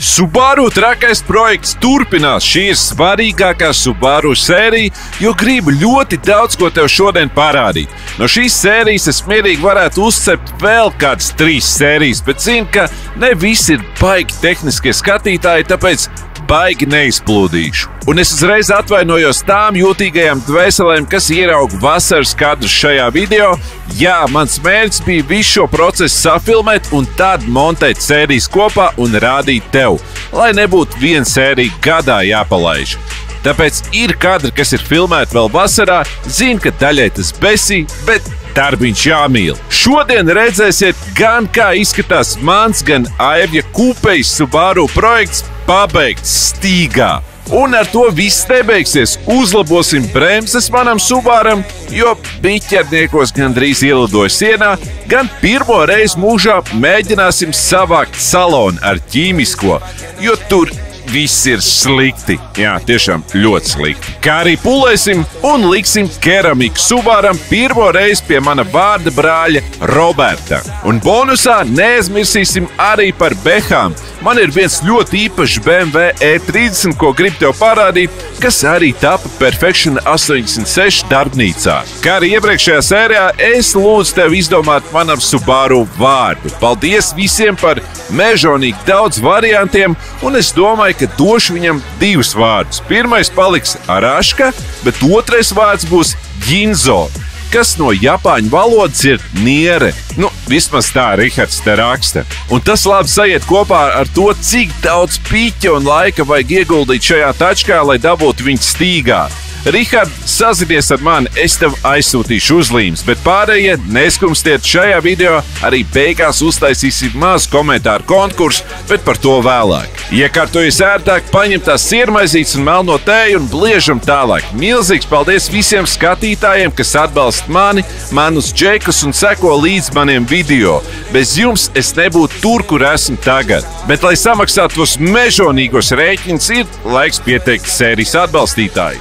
Subaru trakais projekts turpinās. Šī ir svarīgākā Subaru sērija, jo gribu ļoti daudz ko tev šodien parādīt. No šīs sērijas es mierīgi varētu uzcept vēl kādas 3 sērijas, bet zinu, ka ne visi ir baigi tehniskie skatītāji, tāpēc baigi neizplūdīšu. Un es uzreiz atvainojos tām jūtīgajām dvēselēm, kas ierauga vasaras kadrus šajā video. Jā, mans mērķis bija visu šo procesu safilmēt un tad montēt sērijas kopā un rādīt tev, lai nebūtu viena sērija gadā jāpalaiž. Tāpēc ir kadri, kas ir filmēti vēl vasarā, zinu, ka daļai tas besī, bet darbiņš jāmīl. Šodien redzēsiet gan kā izskatās mans, gan Aivja Kūpejs Subaru projekts pabeigts stīgā. Un ar to viss nebeigsies. Uzlabosim bremzes manam Subaram, jo biķerniekos gandrīz ielidoja sienā, gan pirmo reizi mūžā mēģināsim savākt salonu ar ķīmisko, jo tur viss ir slikti. Jā, tiešām ļoti slikti. Kā arī pulēsim un liksim keramiku Subaram pirmo reizi pie mana vārda brāļa Roberta. Un bonusā neaizmirsīsim arī par behām. Man ir viens ļoti īpašs BMW E30, ko gribu tev parādīt, kas arī tapa Perfection 86 darbnīcā. Kā arī iepriekšējā sērijā, es lūdzu tev izdomāt manam Subaru vārdu. Paldies visiem par mežonīgi daudz variantiem, un es domāju, ka došu viņam 2 vārdus. Pirmais paliks Araška, bet otrais vārds būs Ginzo, kas no japāņu valodas ir niere. Nu, vismaz tā Rihards te raksta. Un tas labi sajiet kopā ar to, cik daudz piķa un laika vajag ieguldīt šajā tačkā, lai dabūtu viņu stīgā. Rihard, sazinies ar mani, es tev aizsūtīšu uzlīmes, bet pārējie neskumstiet, šajā video arī beigās uztaisīsim mazu komentāru konkursu, bet par to vēlāk. Iekārtojies ērtāk, paņem tās siermaizītes un melno tēju un bliežam tālāk. Milzīgs paldies visiem skatītājiem, kas atbalsta mani, manus džekus un seko līdz maniem video. Bez jums es nebūtu tur, kur esmu tagad. Bet, lai samaksātu tos mežonīgos rēķinus, ir laiks pieteikt sērijas atbalstītāji.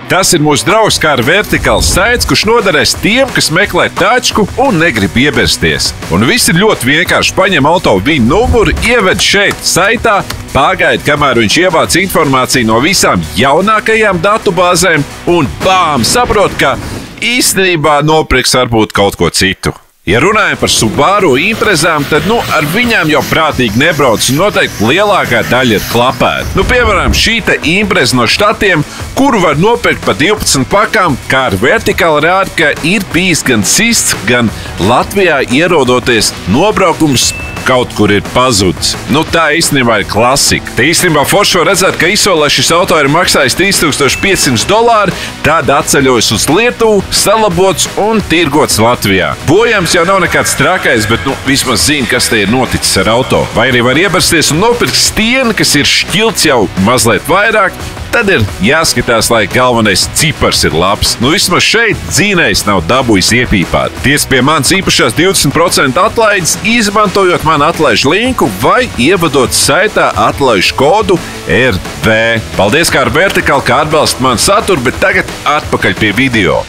Tas ir mūsu draugs kā ar vertikāls saits, kurš noderēs tiem, kas meklē tačku un negrib iebersties. Un viss ir ļoti vienkārši. Paņem auto viņa numuru, ieved šeit saitā, pagaidi, kamēr viņš ievāc informāciju no visām jaunākajām datubāzēm un bām, saprot, ka īstenībā nopirks varbūt kaut ko citu. Ja runājam par Subaru imprezām, tad ar viņām jau prātīgi nebrauc un noteikti lielākā daļa ir klapēta. Piemēram, šī te impreza no štatiem, kuru var nopirkt pa 12 pakām, kā ar vertikāli rāda, ka ir bijis gan sists, gan Latvijā ierodoties nobraukums kaut kur ir pazudis. Tā īstenībā ir klasika. Te īstenībā forši var redzēt, ka izsolē šis auto ir maksājis $3500, tad atceļojas uz Lietuvu, salabots un tirgots Latvijā. Bojams jau nav nekāds trakais, bet vismaz zina, kas te ir noticis ar auto. Vai arī var iebersties un nopirkt stieni, kas ir šķilts jau mazliet vairāk, tad ir jāskatās, lai galvenais cipars ir labs. Vismaz šeit dzīnējs nav dabūjis iepīpāt. Ties pie manas īpašās 20% atlaides, izmantojot manu atlaižu linku vai ievadot saitā atlaižu kodu RV. Paldies kā ar vertikāli, kā atbalsta manu saturu, bet tagad atpakaļ pie video.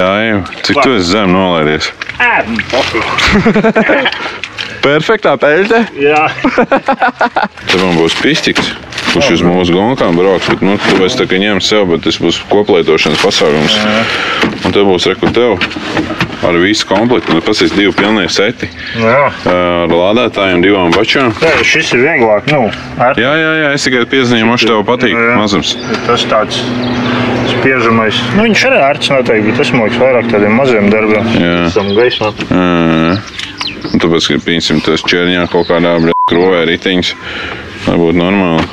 Jā, cik tu esi zem nolaidies? Perfektā peļte? Jā. Te man būs pistiks, kurš uz mūsu gonkām brauks, bet tu vairs tā kā ņem sev, bet tas būs koplietošanas pasākums. Un te būs reku tev ar visu komplektu. Pasīs 2 pilnie seti. Ar lādētājiem, 2 bačām. Šis ir vieglāk, Jā, es tikai pieziņoju, moši tev patīk mazums. Tas tāds spiežamais. Viņš arī ērts noteikti, bet tas māks vairāk tādiem maziem darbiem. Tam gaismā. Un tāpēc, ka pieņemsim tas čerņā kaut kādā krovē ritiņas, lai būtu normāli.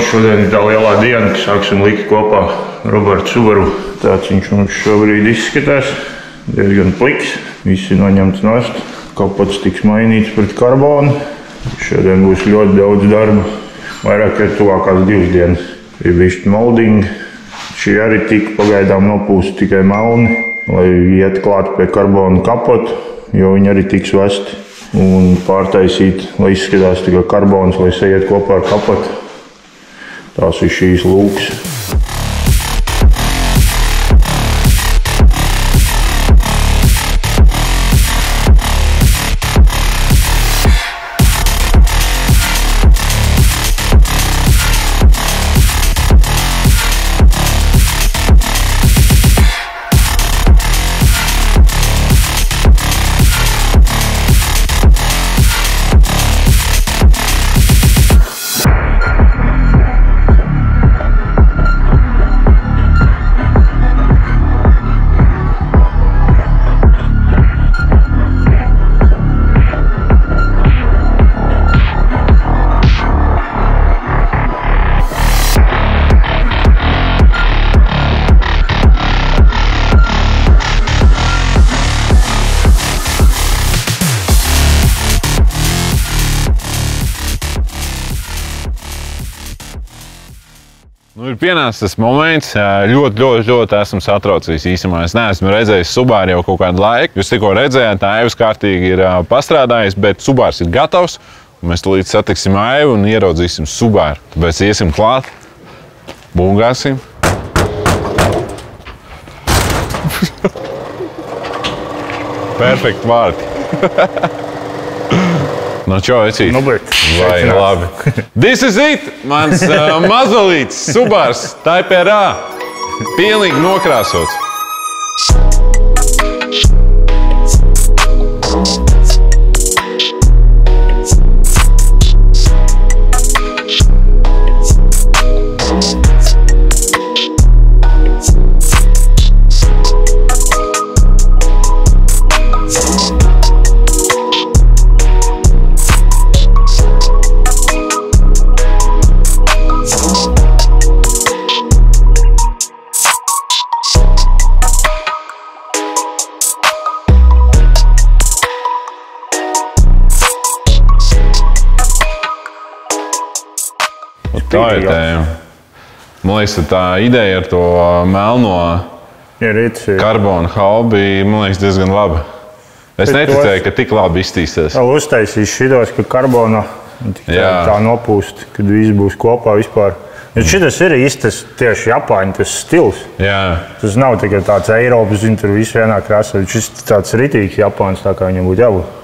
Šodien ir tā lielā diena, ka sāksim likt kopā Robertu Subaru. Tāds viņš mums šobrīd izskatās. Diezgan pliks. Viss ir noņemts nost. Kapots tiks mainīts pret karbonu. Šodien būs ļoti daudz darba. Vairāk ir tuvākās 2 dienas. Ir bišķi molding. Šī arī tika pagaidām nopūsta tikai melni, lai iet klāt pie karbona kapotu, jo viņi arī tiks vesti. Un pārtaisīt, lai izskatās tikai karbons, lai sajiet kopā ar kapotu. Tās ir šīs lūks. ir pienācis tas moments, ļoti esmu satraucies īstenībā. Es neesmu redzējis Subaru jau kaut kādu laiku. Jūs tikko redzējāt, Aivs kārtīgi ir pastrādājis, bet Subars ir gatavs. Mēs tūlīt satiksim Aivu un ieraudzīsim Subaru. Tāpēc iesim klāt, bungāsim. Perfekti vārti. No čau, vecīt. Vai, labi. This is it! Mans mazolīts Subars Type R A. Pilnīgi nokrāsots. Tā ir tēma. Man liekas, tā ideja ar to melno karbonu haubi, man liekas, diezgan laba. Es neticēju, ka tik labi iztīsies. Vēl uztaisīs šitos, ka karbona tā nopūst, kad viss būs kopā vispār. Šitas ir īstas tieši Japāņu tas stils. Jā. Tas nav tikai tāds Eiropas, tur viss vienā krāsā. Šis tāds ritīgs Japāns, tā kā viņam būtu jābūt.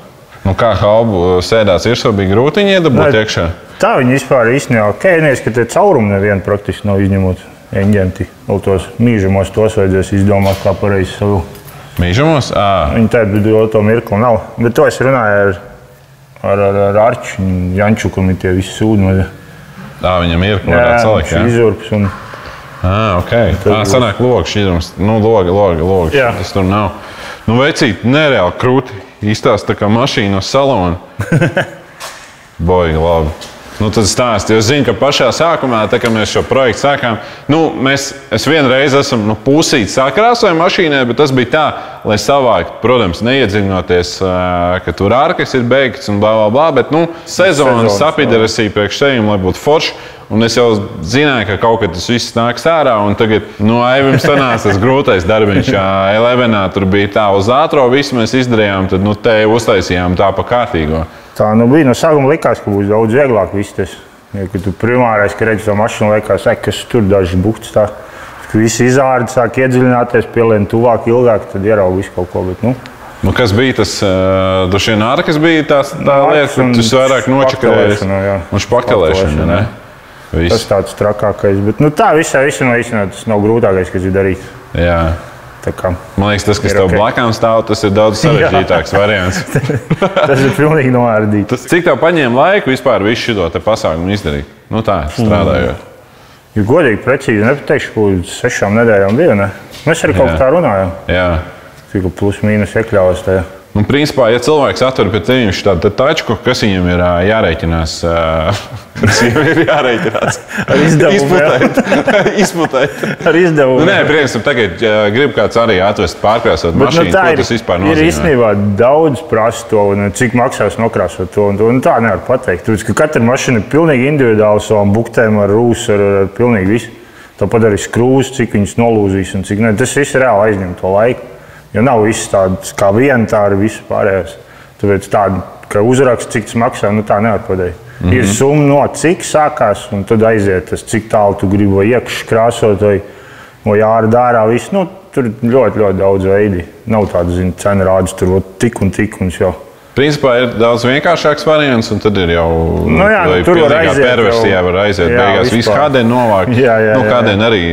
Nu kā haubu sēdās ir, bija grūtiņi iedabūt iekšā? Tā viņi vispār īstenībā ok, ka tie caurumi nevienu praktiski nav izņemot enģenti. Vēl tos mīžamos tos vajadzēs izdomāt, kā pareizi savu. Mīžamos? Viņi tādu to mirkli nav. Bet to es runāju ar Arču, Jančuku, un tie visi sūdi. Viņam ir, ko varētu salikt, jā? Izurps un... Ok. Sanāk logi šķidrums. Nu, logi. Tas tur nav. Nu, vecīt, nereāli krūti. Izstāst tā kā mašīna no salona. Boigi labi. Nu, tad stāsti. Es zinu, ka pašā sākumā, tā kā mēs šo projektu sākām, es vienreiz esmu pusīt sakrāsoju mašīnai, bet tas bija tā, lai savākt, protams, neiedziļinoties, ka tur ārkas ir beigts un blā, bet, sezonas sapiderasīja priekš sevim, lai būtu forši. Un es jau zināju, ka kaut kad tas viss nāks ārā, un tagad, Aivim sanāca tas grūtais darbiņš. Elevenā tur bija tā uz ātro, visu mēs izdarījām, tad, te uztaisījām tā pa kārtīgo. Tā bija. No sākuma likās, ka būs daudz vieglāk viss tas. Ja, kad tu primārais, ka redzi to mašīnu, liekas, kas tur dažas buktas tā. Kad visi izārdi sāk iedziļināties, pielien tuvāk, ilgāk, tad ierauga visu kaut ko. Bet, kas bija tas, droši vien ārkas bija tā lieta, ka tu vairāk nočakarējies un špaktelēšana, ne? Tas tāds trakākais, bet tā visam īstenībā tas nav grūtākais, kas ir darīt. Jā. Man liekas, tas, kas tev blakām stāv, tas ir daudz sarežģītāks variants. Tas ir pilnīgi noārdīts. Cik tev paņēma laiku vispār visu šito te pasākumu izdarīt? Tā, strādājot. Ja godīgi, precīzi nepateikšu, ka 6 nedēļām bija, ne? Mēs arī kaut kā tā runājam. Jā. Cik plus mīnus iekļāvās tajā. Principā, ja cilvēks atver pie tevis tādu tačku, kas viņam ir jārēķinās? Kas viņam ir jārēķinās? Ar izdevumu. Izputēt. Ar izdevumu. Nē, priekšam, tagad grib kāds arī atvest pārkrāsot mašīnu. Ko tas vispār nozīmē? Ir īstenībā daudz prasa to, cik maksās nokrāsot to. Un tā nevar pateikt. Tāpēc, ka katra mašīna ir pilnīgi individuāli savām buktēm, ar rūsu, ar pilnīgi visu. Tāpat arī skrūs, cik viņas nolūzīs un cik ne. Tas viss reāli aizņem to laiku. Jo nav viss tāds kā viena, tā arī visu pārējās. Tāpēc tāda, ka uzraksts, cik tas maksā, tā nevar pateikt. Ir summa no cik sākās, un tad aiziet tas, cik tālu tu gribi vai iekšķi krāsot, vai ārā dārā visu. Tur ļoti, ļoti daudz veidi. Nav tāda, cena rādes tur tik un jau. Principā ir daudz vienkāršāks variants, un tad ir jau tur var aiziet. Perversijā var aiziet beigās. Visu kādien novākt. Kādien arī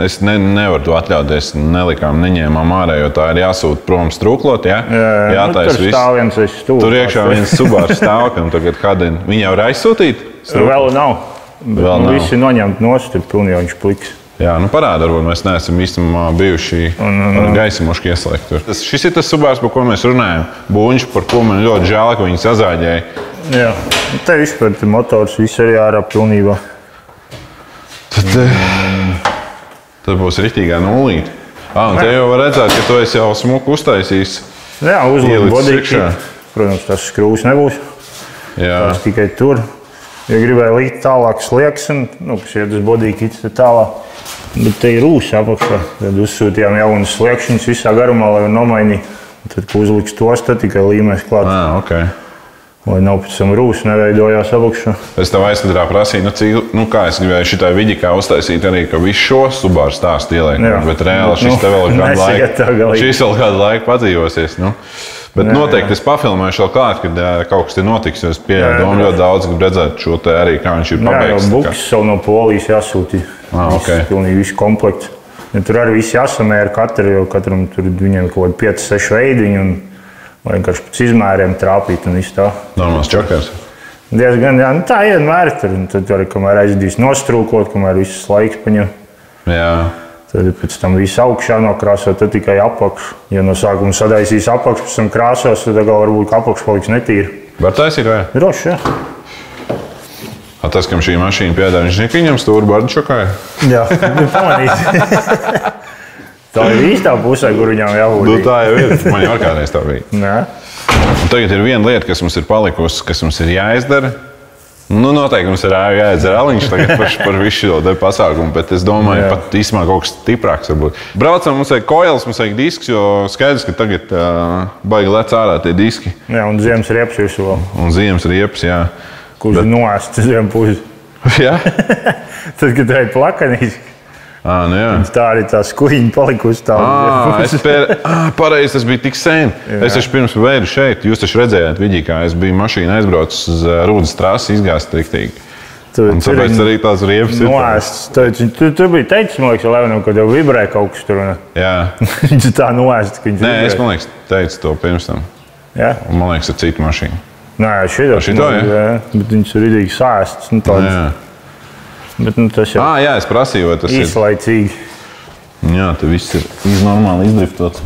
es nevaru to atļauties. Neņēmām ārā, jo tā ir jāsūt prom strūklot. Jātais viss. Tur stāv viens stūlis. Tur iekšā viens Subars stāv, un tagad kādien viņi jau ir aizsūtīti? Vēl nav. Visi noņemt nost, ir pilnīgi viņš pliks. Jā, parāda, varbūt mēs neesam īstenībā bijuši ar gaismušku ieslēgt tur. Šis ir tas Subars, par ko mēs runājam. Buņš, par ko man ļoti žēl, ka viņi sazāģēja. Jā, te vispār motors viss arī ārā pilnībā. Tad būs ritīgā nulīte. Un te jau var redzēt, ka tu esi jau smuku uztaisījis. Jā, uzlikt bodīti. Protams, tas skrūs nebūs. Jā. Tas tikai tur. Ja gribēju likt tālāk slieks, kas iet uz bodīkītes tālāk, bet te ir rūs apakšā. Tad uzsūtījām jaunas sliekšņas visā garumā, lai nomainītu. Tad, kad uzliks tos, tad tikai līmēs klāt. Okay. Lai nav pēc tam rūs neveidojās apakšā. Es tev aizkadrā prasīju, kā es gribēju šitai vidikā uztaisīt arī, ka visu šo Subaru stāstu ieliek. Bet reāli šis te vēl kādu laiku padzīvosies. Bet noteikti es pafilmēšu vēl klāt, kad kaut kas te notiks, jo es pieeju domu ļoti daudz, gribu redzēt šo te arī, kā viņš ir pabeigts. Jā, buks savu no Polijas jāsūtīja. Pilnīgi visu komplektu. Tur arī viss jāsamēra jo katram tur viņiem kaut kādi 5-6 veidiņi. Vai vienkārši pēc izmēriem trāpīt un viss tā. Normāls čakars. Diezgan, jā. Tā vienmēr tur. Tad arī, kamēr aizdīs nostrūkot, kamēr viss laiks paņem. Jā. Tad pēc tam viss augšā nokrāsot, tad tikai apakšu. Ja no sākuma sadaisīs apakšu, pēc tam krāsos, tad varbūt apakšu paliks netīri. Var taisīt, vai? Droši, jā. Tas, kam šī mašīna piedāvā, viņš zina, ka viņam stūri bardu čakāja? Jā, pamanīt. Tā ir īstā pusē, kur viņām jābūt. Tā jau ir. Man jau kādreiz tā bija. Un tagad ir viena lieta, kas mums ir palikusi, kas mums ir jāizdara. Noteikti mums ir jāizdara aliņš tagad par visu šo pasākumu, bet es domāju, pat īstenībā kaut kas stiprāks varbūt. Braucam, mums vajag koilas, mums vajag disks, jo skaidrs, ka tagad baigi lec ārā tie diski. Jā, un ziemas riepas visu vēl. Un ziemas riepas, jā. Kurš ir noēsts ziem pusi. Jā? Tad, kad tā ir plakanīs. Tā arī tā skuiņa palikusi tāda. Pareizi, tas bija tik sen. Es taču pirms vēju šeit, jūs taču redzējāt vidī, kā es biju mašīna aizbraucis uz Rūdas trasi, izgāzt riktīgi. Un tāpēc arī tās riepas ir. Noēsts. Tu biji teicis, man liekas, Levenam, kad jau vibrē kaut kas tur. Jā. Viņš tā noēsts, ka viņš vibrē. Nē, es, man liekas, teicu to pirms tam. Jā? Un man liekas, ar citu mašīnu. Nē, šito, jā. Bet viņš ir ridīgi sāsts. Bet tas jau jā, es prasīju, vai tas īslaicīgi. Jā, te viss ir normāli izdriftots.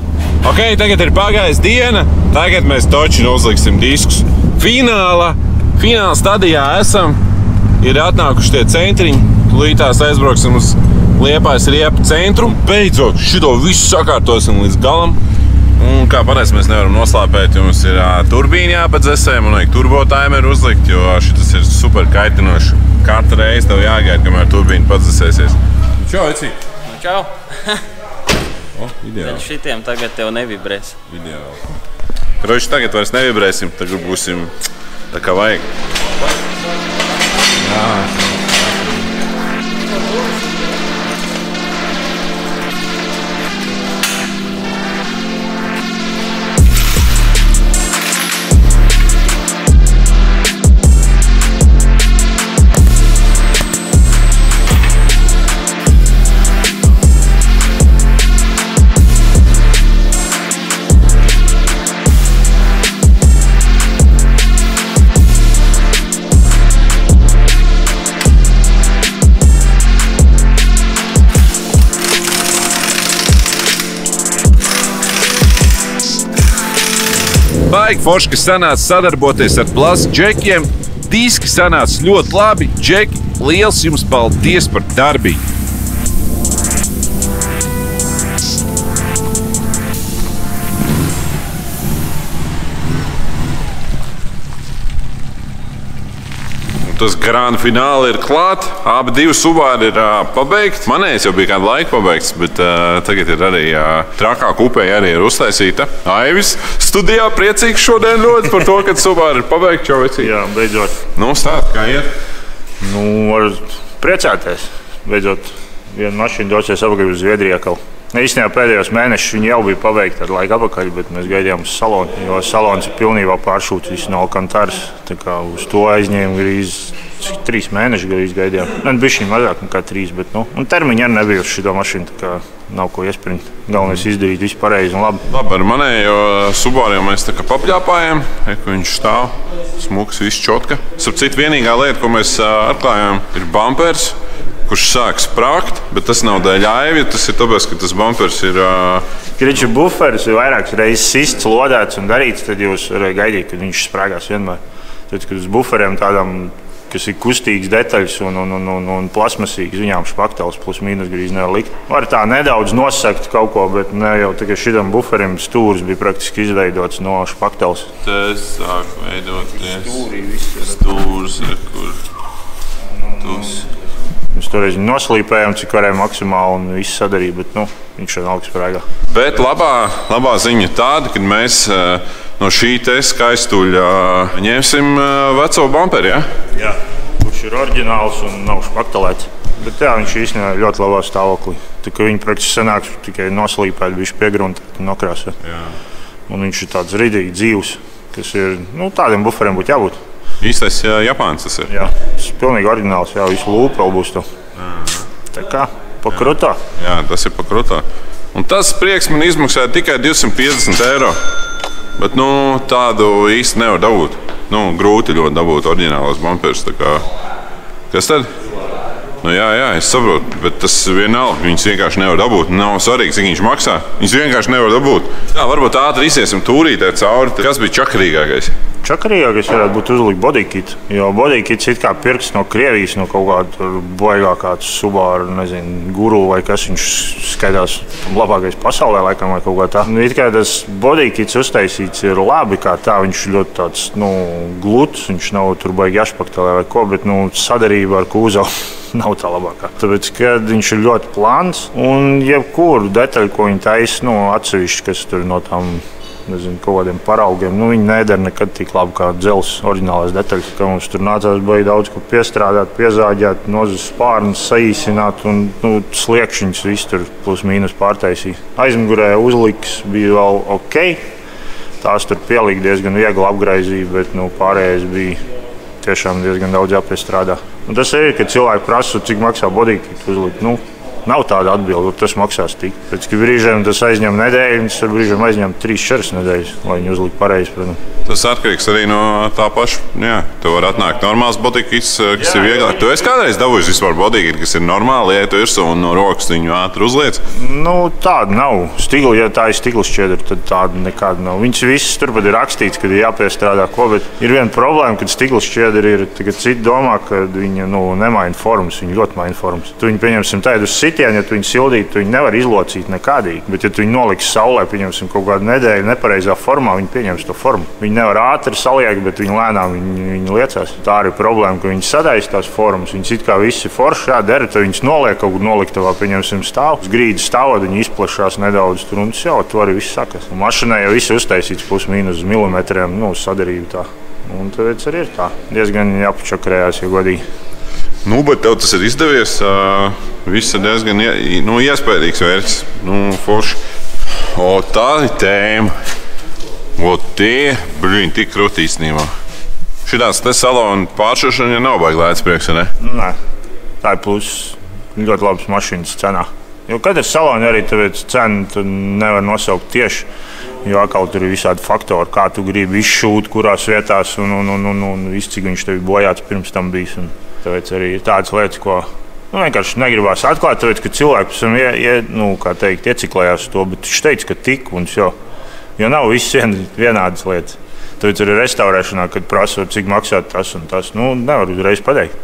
Ok, tagad ir pagājis diena. Tagad mēs toči uzliksim diskus. Fināla stadijā esam. Ir atnākuši tie centriņi. Tūlītās aizbrauksim uz Liepājas riepu centru. Beidzot, šito visu sakārtosim līdz galam. Un kā parasti mēs nevaram noslāpēt, jums ir turbīni jāpadzesē, man vajag turbotimeru uzlikt, jo šitas ir super kaitinoši. Katru reizi tev jāgaida, kamēr turbīni padzesēsies. Čau, Eci! Čau! Ideāli. Šitiem tagad tev nevibrēs. Ideāli. Kroči, tagad vairs nevibrēsim, tagad būsim tā kā vajag. Jā. Baigi forši, ka sanāca sadarboties ar Plus džekiem. Diski sanāca ļoti labi. Džeki, liels jums paldies par darbību! Tas grand fināli ir klāt. Abi divi Subaru ir pabeigti. Manējais jau bija kādu laiku pabeigts, bet tagad ir arī trakā kupēja arī ir uztaisīta. Aivis studijā priecīgs šodien ļoti par to, ka Subaru ir pabeigts. Čau, Vecī. Jā, beidzot. Stāst, kā iet? Var priecāties. Beidzot, viena mašīna dosies apakaļ uz Zviedriju atkal. Īstenībā pēdējos mēnešus viņi jau bija paveikti ar laiku apakaļ, bet mēs gaidījām uz salonu, jo salons ir pilnībā pāršūts visu no Alcantaras. Tā kā uz to aizņēma gandrīz 3 mēneši gaidījām. Bišķiņ mazāk nekā 3, bet termiņi arī nebija uz šito mašīnu, tā kā nav ko iesprint. Galvenais izdarīt visu pareizi un labi. Labi, ar manējo Subaru mēs tā kā papļāpājam, ka viņš stāv, smuks, viss čotka. Starp citu, vienīgā lieta, ko mēs atklājām, ir bumpers, kurš sāk sprāgt, bet tas nav dēļ Aivja, tas ir tāpēc, ka tas bumpers ir... Kriču buferis ir vairākas reizes sists, lodēts un darīts, tad jūs varat gaidīt, kad viņš sprāgās vienmēr. Tad, kad uz buferiem tādām, kas ir kustīgas detaļas un plasmasīgas, viņām špaktels plus mīnus grīz nevar likt. Var tā nedaudz nosakt kaut ko, bet ne jau tā, ka šitam buferim stūrs bija praktiski izveidots no špaktels. Tas sāk veidoties. Stūrs, kur... Mēs toreiz viņu noslīpējām, cik varēja maksimāli un viss sadarīja, bet viņš ir augsts sprēgā. Bet labā ziņa tāda, ka mēs no šī te skaistuļa ņemsim veco bumperi, ja? Jā, kurš ir oriģināls un nav špaktelēts. Bet jā, viņš īstenībā ir ļoti labā stāvoklī. Tā kā viņi praktiski sanāks tikai noslīpēt, bišķi piegruntēt un nokrāsēt. Un viņš ir tāds ridīgi dzīvs, kas ir, tādiem buferiem būtu jābūt. Īstais Japāns tas ir? Jā, tas ir pilnīgi oriģināls, jā, visu lūpu vēl būs to. Tā kā, pakrutā. Jā, tas ir pakrutā. Un tas prieks man izmaksāja tikai 250 eiro. Bet, tādu īsti nevar dabūt. Grūti ļoti dabūt oriģinālos bumperus, tā kā. Kas tad? Jā, es saprotu, bet tas vienalga. Viņus vienkārši nevar dabūt. Nav svarīgi, cik viņš maksā. Viņus vienkārši nevar dabūt. Jā, varbūt ātri iziesim tūrītē cauri. Kas bija čakarīgākais? Čakarīgākais varētu būt uzlikt bodykit. Jo bodykits it kā pirks no Krievijas, no kaut kāda baigākāds Subaru, guru vai kas. Viņš skaitās labākais pasaulē laikam vai kaut kā tā. It kā tas bodykits uztaisīts ir labi kā tā. Viņš ļoti tāds, gluds. Viņš nav tur baigi jāšpaktelē vai ko, bet, sadarība ar kūzavu nav tā labākā. Tāpēc, kad viņš ir ļoti plāns un jebkuru detaļu, ko viņi taisa, atsevišķi, kas tur no tām, kaut kādiem paraugiem, viņi nedara nekad tik labi kā dzelzs oriģinālais detaļas. Ka mums tur nācās baigi daudz ko piestrādāt, piezāģēt, nozas spārnus saīsināt un sliekšņus visu tur plus mīnus pārtaisīt. Aizmugurē uzliks bija vēl ok. Tās tur pielika diezgan viegli apgraizīja, bet pārējais bija tiešām diezgan daudz jāpiestrādā. Un tas ir, kad cilvēki prasa, cik maksā bodykit uzlikt. Nav tāda atbilde, tas maksās tik. Pēc brīžiem tas aizņem nedēļu, un tas brīžiem aizņem 3-4 nedēļas, lai viņi uzliktu pareizi. Tas atkarīgs arī no tā paša. Jā, tev var atnākt normāls bodykits, kas ir vieglāk. Tu esi kādreiz dabūjis vispār bodykit, kas ir normāli, ja tu virsū un no rokas viņu ātri uzliec? Tāda nav. Ja tā ir stikla šķiedra, tad tāda nekāda nav. Viņas visas turpat ir rakstīts, kad ir jāpiestrādā ko, bet ir viena problēma, kad stikla šķiedra ir, tagad citi domā, ka viņa nemaina formas, viņa ļoti maina formas. Tu viņu pieņemsim tādu uz sitienu, ja tu viņu sildītu, tu viņu nevar izlocīt nekādīgi. Bet ja tu viņu noliks saulē, pieņemsim kaut kādu nedēļu nepareizā formā, viņi pieņems to formu. Viņi nevar ātri saliekt, bet viņi lēnām viņi liecās. Tā ir problēma, ka viņi sadaisa tās formas. Viņas it kā visi forši, dara, tad viņas noliek kaut kur noliktavā, pieņemsim stāv. Uz grīdas stāvot, viņi izplešās nedaudz tur un to arī viss sakas. Mašinai jau viss uztaisīts plus mīnus milimetriem, sadarība tā. Un tāpēc arī ir tā. Diezgan jāpačakarējās, ja godīgi. Bet tev tas ir izdevies. Viss ir diezgan iespējīgs vērts. Forši. Tā ir tēma. Tie tik krūti īstenībā. Šitās te salona pāršošana nav baigi lēts prieks, ne? Nē, tā ir pluss ļoti labas mašīnas cenā. Jo katrs salona arī tāpēc cenu tu nevar nosaukt tieši. Jo atkal tur ir visādi faktori, kā tu gribi izšūt, kurās vietās un viss, cik viņš tev bojāts pirms tam bijis. Un tāpēc arī ir tādas lietas, ko vienkārši negribās atklāt, tāpēc, ka cilvēki pēc tam ieciklējās to, bet viņš teica, ka tik un jau. Jo nav visas vienādas lietas. Tāpēc arī restaurēšanā, kad prasa, cik maksā tas un tas, nevar uzreiz pateikt.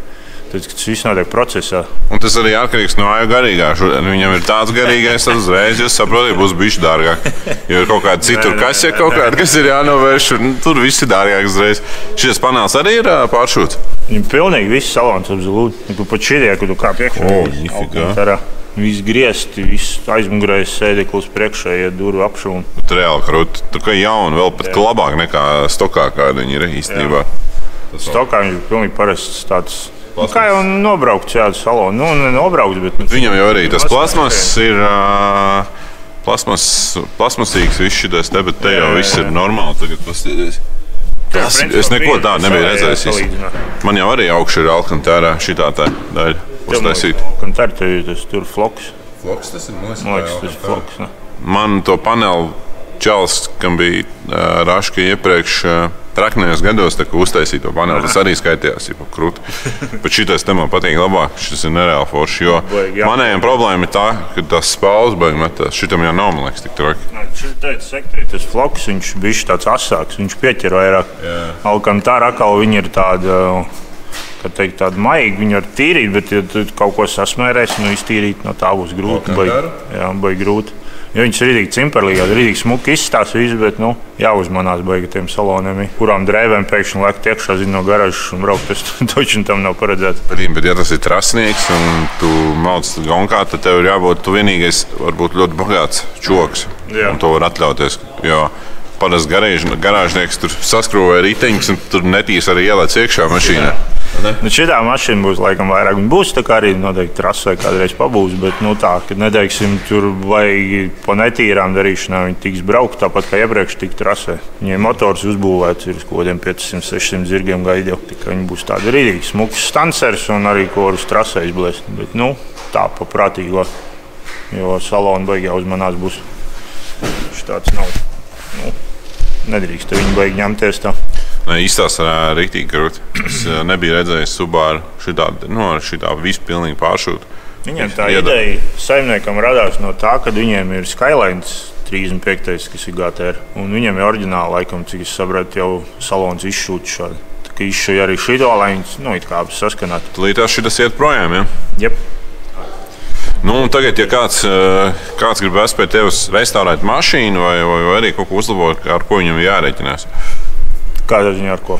Tāpēc, ka tas viss notiek procesā. Un tas arī atkarīgs no garīgā. Viņam ir tāds garīgais, tad uzreiz jūs saprotat, būs bišķi dārgāk. Jo ir kaut kāda citur kasie, kas ir jānovērš, un tur viss ir dārgāk uzreiz. Šis panels arī ir pāršūts? Viņam pilnīgi viss salons absolūti. Pat šitie, kad tu kā priekšā. Viss griezti, viss aizmugurējais sēdeklis priekšējie durvju apšūni. Tur reāli krūti. Tur kā jauni, vēl pat labāk nekā stokā, kāda viņi ir īstenībā. Stokā viņš ir pilnīgi parasts tāds. Kā jau nobraukts šādu salonu. Nenobraukts, bet... Viņam jau arī tas plasmas ir plasmasīgs viss šitais te, bet te jau viss ir normāli tagad pastīties. Es neko tādu nebiju redzējis. Man jau arī augšu ir Alcantara šitā tā daļa. Alcantara tev ir tas tur floks. Floks tas ir? Man liekas, tas ir floks. Man to panelu čals, kam bija Raška iepriekš traknējos gados, tā kā uztaisīja to paneli, tas arī skaitījās, ja krūti. Bet šitais te man patīk labāk, šis ir nereāli forši, jo manējiem problēma ir tā, ka tas spaules baigi metās. Šitam jau nav, man liekas, tik traki. Tas floks, viņš bišķi tāds asāks, viņš pieķer vairāk. Alcantara atkal viņi ir tāda... tāda maiga, viņu var tīrīt, bet, ja tu kaut ko sasmērēsi, iztīrīt, tā būs grūti. Baigi grūti. Jo viņas rītīgi cimperlīgi, rītīgi smuki izstās visu, bet, jāuzmanās baigi tiem saloniem, kurām drēvēm pēkšņi lēkt iekšā, no garažas un braukt, tas taču tam nav paredzēts. Bet ja tas ir trasnieks un tu mauc gonkā, tad tev ir jābūt tu vienīgais, varbūt ļoti bagāts čoks. Un to var atļauties, jo parasti garāžnieks tur saskrūvē riteņus un tur netīs arī ielēc iekšā mašīnā. Šitā mašīna būs laikam vairāk. Viņa būs tā kā arī noteikti trasē kādreiz pabūs, bet tā, kad neteiksim, tur vajag pa netīrām darīšanā, viņi tiks braukt tāpat kā iepriekš tik trasē. Viņai motors uzbūvēts ir kaut kādiem 500-600 zirgiem gaidjau. Tikai viņi būs tādi rīdīgi smuks stancers un arī ko uz trasē izblēst. Bet tā pa prātīgo, jo salona baigi jāuzmanās būs. Šitāds nav. Nedrīkst viņu baigi ņemties tā. Izstāsta rīktīgi grūti. Es nebiju redzējis Subaru šitā visu pilnīgi pāršūt. Viņiem tā ideja saimniekam radās no tā, kad viņiem ir Skylines 35, kas ir GTR. Un viņiem ir oriģināli, laikam, cik es sapratu, jau salons izšūts šādi. Tā kā izšūja arī šito, lai viņi it kā saskanētu. Līdz šitas iet projām, ja? Jep. Tagad, ja kāds grib pie tevis restaurēt mašīnu vai arī kaut ko uzlabot, ar ko viņam jārēķinās? Kādā ziņā ar ko?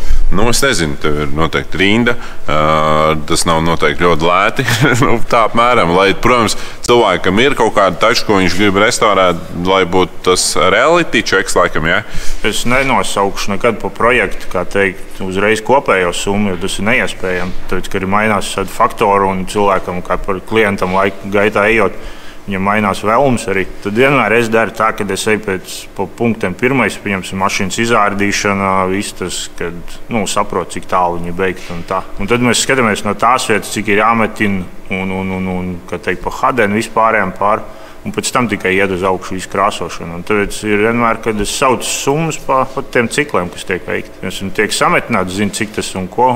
Es nezinu, tev ir noteikti rinda. Tas nav noteikti ļoti lēti. Tā apmēram. Lai, protams, cilvēkam ir kaut kāda tača, ko viņš grib restaurēt, lai būtu tas reality checks, laikam, ja? Es nenosaukšu nekad pa projektu, kā teikt, uzreiz kopējo summu, jo tas ir neiespējami. Tāpēc, ka arī mainās faktori un cilvēkam, kā par klientam laika gaitā ejot, viņam mainās vēlums arī. Tad vienmēr es daru tā, ka es eju pēc punktiem. Pirmais, pieņemsim, mašīnas izārdīšana, viss tas, kad saprot, cik tālu viņi beigt un tā. Un tad mēs skatāmies no tās vietas, cik ir jāmetina un kā teikt, pa hadenu vispārējām pār. Un pēc tam tikai ied uz augšu visu krāsošanu. Un tāpēc ir vienmēr, kad es saucu summas pa tiem cikliem, kas tiek veikti. Mēs tiek sametināti, zinu, cik tas un ko.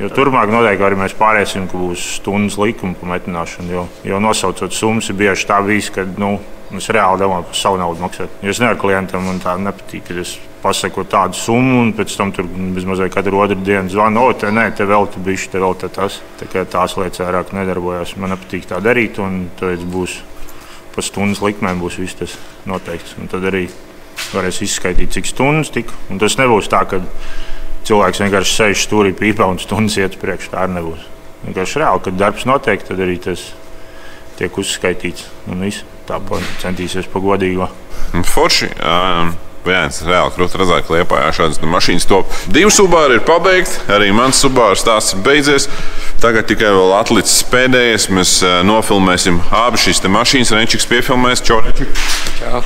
Jo turpmāk noteikti arī mēs pārēsim, ka būs stundas likuma pa metināšanu. Jo nosaucot summas ir bieži tā bijis, kad es reāli domāju par savu naudu maksāt. Jo es nevaru klientam un tā nepatīk, kad es pasaku tādu summu un pēc tam tur bezmazliet katru otru dienu zvanu, te vēl tu bišķi, te vēl te tas. Tā kā tās lietas vairāk nedarbojās. Man nepatīk tā darīt un tāpēc būs pa stundas likmēm būs viss tas noteikts. Un tad arī varēs izskaidīt, cik stundas tika. Un tas nebūs tā, ka cilvēks vienkārši sēž stūrī pīpā un stundas iet uz priekšu. Tā arī nebūs. Vienkārši reāli, kad darbs notiek, tad arī tas tiek uzskaitīts. Un viss tāpat centīsies pa godīgo. Forši. Viens reāli krūti redzēt, ka Liepājā šādas mašīnas top. 2 Subaru ir pabeigti, arī mans Subaru stāsts ir beidzies. Tagad tikai vēl atlicis pēdējais. Mēs nofilmēsim abas šīs mašīnas. Renčiks piefilmēs. Čau, Renčik. Čau.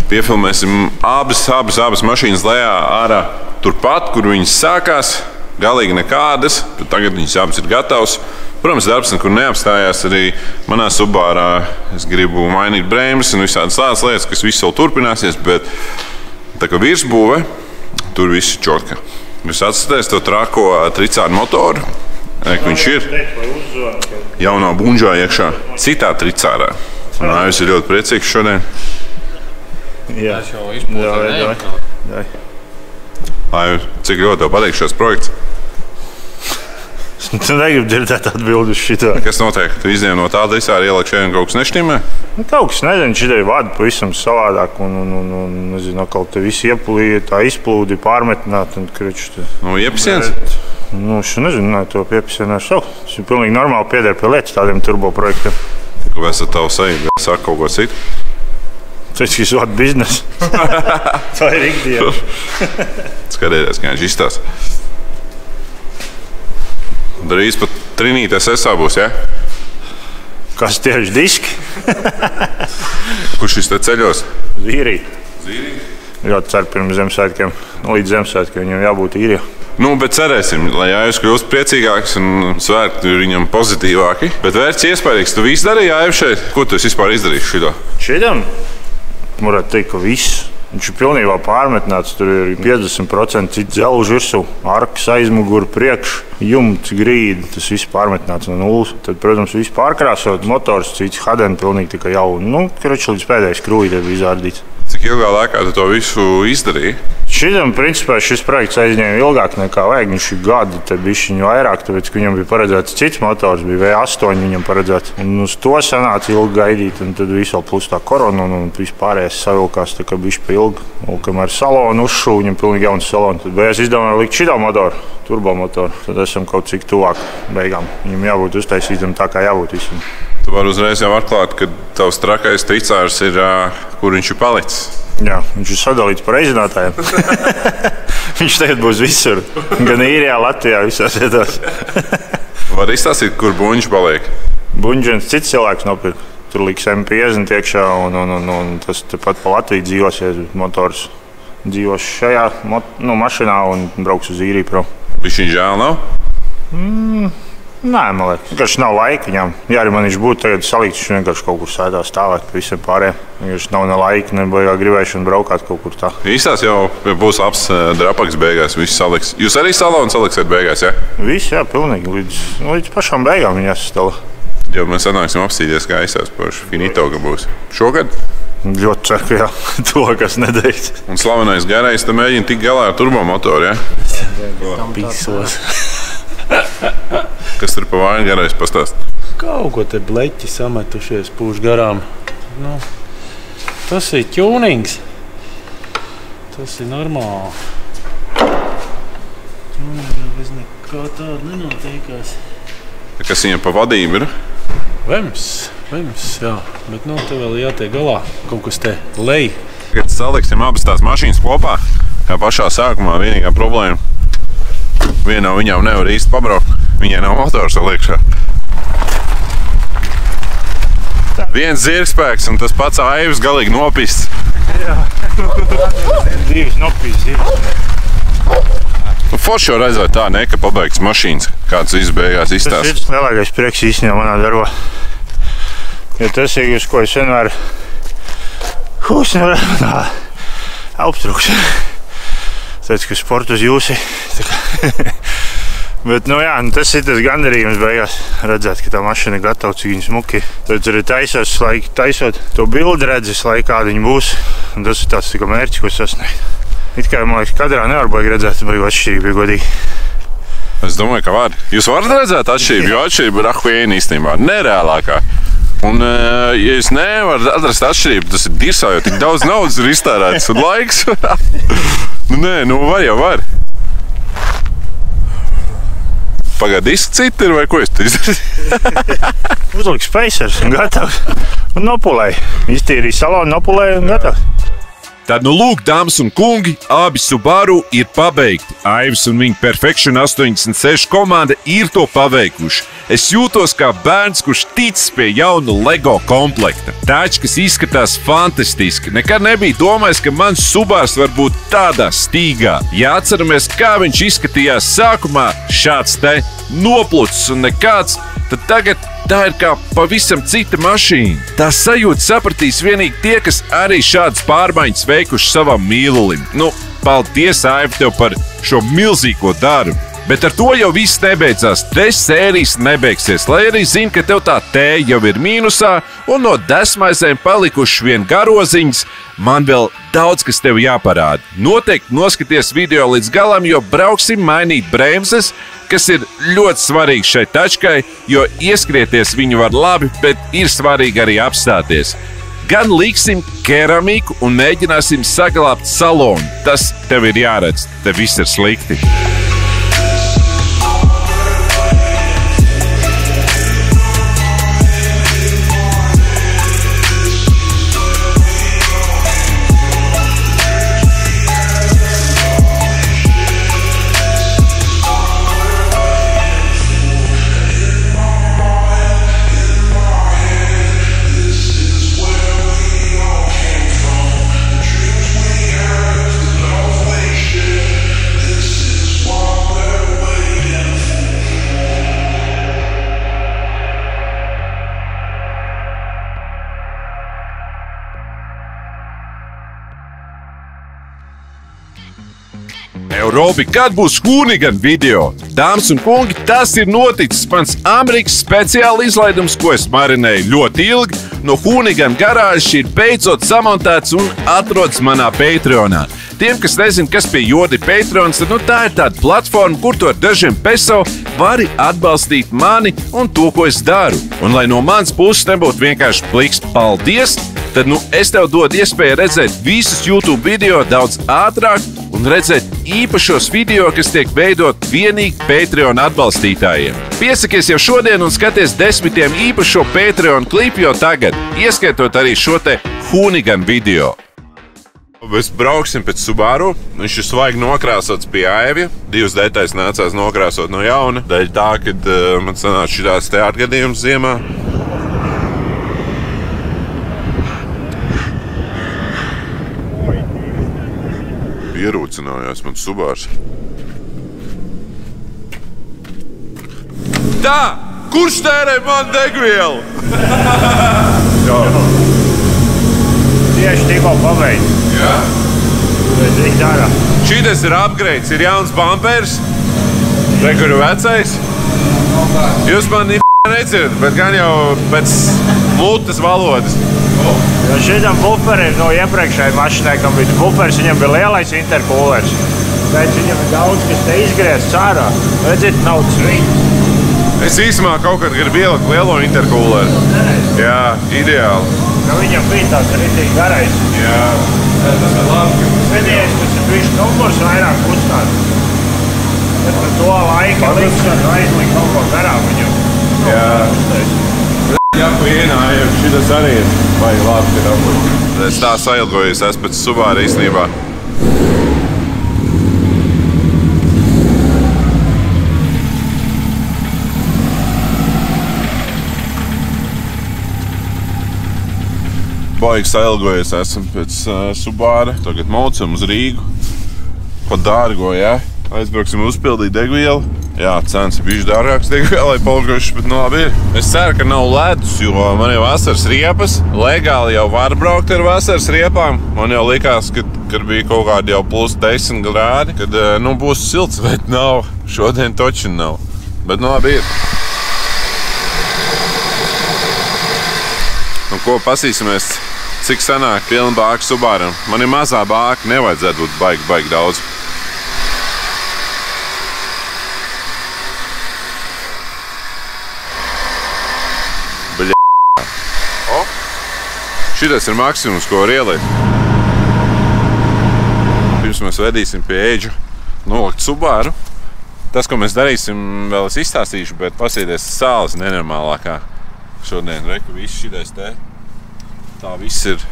Piefilmēsim abas mašīnas lejā ārā turpat, kur viņas sākās. Galīgi nekādas. Tagad viņas abas ir gatavas. Protams, darbs nekur neapstājās. Arī manā Subarā es gribu mainīt brēmas un visādas tādas lietas, kas viss vēl turpināsies. Bet tā kā virsbūve, tur viss ir čotka. Jūs atskatāties to trako tricāru motoru. Viņš ir jaunā bunžā iekšā, citā tricārā. Jūs ir ļoti priecīgs šodien. Jā, cik ļoti tev patīk šos projekts? Tu negribi dzirdēt atbildi uz šito. Kas notiek? Tu izņem no tā tricāra, ieliek šeit un kaut kas nešķimē? Kaut kas, nezinu, šitai vada pavisam savādāk. Nezinu, atkal te viss ieplīja, tā izplūdi, pārmetināt un kriču. Iepisiens? Es nezinu, to piepisienāšu savu. Tas ir pilnīgi normāli pieder pie lietas tādiem turbo projektiem. Vai esat tavu sajūtu, vai saka kaut ko citu? Tas ir vada biznesa. Tā ir ikdiena. Skatieties, kā viņš izstāsta. Drīz pat Trinītē sesā būs, ja? Kas tieši diski? Kurš šis te ceļos? Zīrīt. Ļoti ceru pirms Ziemassvētkiem. Līdz Ziemassvētkiem viņam jābūt īrijā. Bet cerēsim, lai Jāvis kļūst priecīgāks un svētki ir viņam pozitīvāki. Bet vērts iespaidīgs. Tu visu darīji, Jāvis, šeit? Ko tu vispār izdarīsi šito? Šitam? Varētu teikt, ka viss. Viņš ir pilnībā pārmetināts. Tur ir 50% cits dzelžu virsū, arkas aizmuguri, priekš, jumts, grīdi. Tas viss pārmetināts no nulles. Tad, protams, viss pārkrāsot, motors, cits hadeni pilnīgi tikai jauni. Kroči līdz pēdējais krūji ir izārdīts. Cik ilgā laikā tu to visu izdarīji? Šitam, principā, šis projekts aizņēma ilgāk nekā vajag. Viņš ir gadu, te bišķiņu vairāk, tāpēc, ka viņam bija paredzēts cits motors, bija V8 viņam paredzēts. Un uz to sanāca ilgi gaidīt, un tad visu plus tā korona un vispārējais savilkās tā kā bišķi pa ilgi. Un kamēr salonu uzšū, viņam pilnīgi jauns salonu. Tad beigās izdomāju likt šitā motoru, turbomotoru. Tad esam kaut cik tuvāk beigām. Viņam jābūt uztaisītam tā, kā jābūt visam. Tu vari uzreiz jau atklāt, ka tavs trakais tricārs ir, kur viņš ir palicis. Jā, viņš ir sadalīts par reizinātājiem. Viņš tagad būs visur. Gan Īrijā, Latvijā, visās vietās. Var izstāstīt, kur buņģis paliek? Buņģis cits cilvēks nopirka. Tur liks M50 iekšā un tas tepat pa Latviju dzīvosies. Motors dzīvos šajā mašinā un brauks uz Īriju prom. Viņš žēl nav? Nē, man liekas. Vienkārši nav laika viņam. Jā, arī man viņš būtu tagad salikts, viņš vienkārši kaut kur sēdā stāvēt pa visiem pārējiem. Vienkārši nav ne laika, ne baigā gribēšana braukāt kaut kur tā. Īstās jau būs labs drapaks beigās, viss saliks. Jūs arī salonu saliksiet beigās, jā? Viss, jā, pilnīgi. Līdz pašām beigām viņi jāsastala. Jau mēs sanāksim apstīties, kā aizsās par finito, ka būs. Šogad? Ļoti ceru, ka jā. Tuvākās nedēļas. Un slavenais garais, te mēģina tikt galā ar turbomotoru, jā? Pīksos. Kas tur pa vainu garais pastāst? Kaut ko te bleķi sametušies pūš garām. Nu, tas ir ķūnings. Tas ir normāli. Ķūningā bez nekā tāda nenotiekās. Kas viņam pa vadību ir? Vems, jā. Bet nu, te vēl jātiek galā. Kaut kas te lej. Kad saliksim abas tās mašīnas kopā, kā pašā sākumā vienīgā problēma. Viena no viņām nevar īsti pabraukt. Viņai nav motors vēl iekšā. Viens zirgspēks un tas pats aivs galīgi nopists. Jā. Divas nopists. Forši jau redzēt tā, ne, ka pabeigts mašīnas. Kāds viss beigās izstāst. Tas ir lielākais prieks īstenībā manā darbā. Jo tas ir, uz ko es vienmēr aptrūks. Teicu, ka sportu uz jūsi. Bet, jā, tas ir tas gandarījums beigās. Redzēt, ka tā mašina ir gatava, cik viņa smuki. Tad arī taisot to bildi redzes, lai kāda viņa būs. Un tas ir tāds mērķis, ko sasniegt. It kā, man liekas, kadrā nevar baigi redzēt, baigi atšķirība, godīgi. Es domāju, ka var. Jūs varat redzēt atšķirību, jo atšķirība ir ahuēna īstenībā, nereālākā. Un, ja jūs nevarat atrast atšķirību, tas ir dirsā, jo tik daudz naudas ir iztērēts un laiks. Var jau var. Pagād, diski citi ir vai ko es tu izdarīju? Uzliek spacers un gatavs. Un nopulēja. Iztīrīja salonu, nopulēja un gatavs. Tad, lūk, dāmas un kungi, abi Subaru ir pabeigti. Aivs un viņa Perfection 86 komanda ir to paveikuši. Es jūtos kā bērns, kurš ticis pie jaunu LEGO komplekta. Tačkas izskatās fantastiski. Nekad nebija domājis, ka mans Subars var būt tādā stīgā. Ja atceramies, kā viņš izskatījās sākumā, šāds te noplucis un nekāds, tad tagad tā ir kā pavisam cita mašīna. Tā sajūta sapratīs vienīgi tie, kas arī šādas pārmaiņas veikuši savam mīlulim. Paldies, Aiv, tev par šo milzīgo darbu. Bet ar to jau viss nebeidzās. Te sērijas nebeigsies, lai arī zinu, ka tev tā tēja jau ir mīnusā un no desmaizēm palikušas vien garoziņas. Man vēl daudz, kas tev jāparāda. Noteikti noskaties video līdz galam, jo brauksim mainīt bremzes, kas ir ļoti svarīgi šai tačkai, jo ieskrieties viņu var labi, bet ir svarīgi arī apstāties. Gan liksim keramiku un mēģināsim saglabāt salonu. Tas tev ir jāredz, te viss ir slikti. Robi, kad būs Hoonigan video? Dāmas un kungi, tas ir noticis mans Amerikas speciāla izlaidums, ko es marinēju ļoti ilgi, no Hoonigan garāžas ir beidzot samontēts un atrodas manā Patreonā. Tiem, kas nezin, kas pie Jordi Patreons, tad tā ir tāda platforma, kur tu ar dažiem peso vari atbalstīt mani un to, ko es daru. Un lai no manas puses nebūtu vienkārši pliks paldies, tad es tev dodu iespēju redzēt visus YouTube video daudz ātrāk un redzēt īpašos video, kas tiek veidot vienīgi Patreon atbalstītājiem. Piesakies jau šodien un skaties 10 īpašo Patreon klipu jau tagad, ieskaitot arī šo te Hoonigan video. Mēs brauksim pēc Subaru. Viņš ir svaigi nokrāsots pie Aivja. 2 detaļas nācās nokrāsot no jauna. Dēļ tā, kad man sanāca šitās te atgadījums ziemā. Ierūcinājās man Subārs. Tā! Kurš tērē man degvielu? Tieši tikko pabeidz. Jā. Viņš dara. Šitas ir upgrades, ir jauns bumpers. Re, kur ir vecais. Jūs man nedzirdat, bet gan jau pēc mutes valodas. Jo šitam buferi no iepriekšējai mašinai, kam bija buferis, viņam bija lielais interkūlers. Pēc viņam ir daudz, kas te izgriezts ārā. Redzit, nav svīts. Es īsumā kaut kad gribu ielikt lielo interkūleru. Jā, ideāli. Viņam bija tāds ritīgi garais. Jā, tas ir labi. Pēdējais, kas ir bijuši numurs vairāk uzstāt. Bet par to laika likšanu aizlikt kaut ko garām viņam. Jā. Jā, pienājam, šitas arī ir baigi labi. Es tā sailgojies, es pēc Subāra īstenībā. Baigi sailgojies esam pēc Subāra. Tagad maucam uz Rīgu. Pa dārgo, jā. Aizbrauksim uzpildīt degvielu. Jā, cenas ir bijuši dārgāks degvielai palikušas, bet labi ir. Es ceru, ka nav ledus, jo man jau vasaras riepas. Legāli jau var braukt ar vasaras riepām. Man jau likās, kad bija kaut kādi jau plus 10 grādi, kad būs silts, bet nav. Šodien toči nav. Bet labi ir. Un ko pasīsimies, cik sanāk pilna bāka Subāram. Man ir mazā bāka, nevajadzētu būt baigi daudz. Šitas ir maksimums, ko var ielikt. Pirms mēs vedīsim pie Eidža nolikt Subāru. Tas, ko mēs darīsim, vēl es izstāstīšu, bet pasīties sāles nenormālākā. Šodien, reku, viss šitais te. Tā viss ir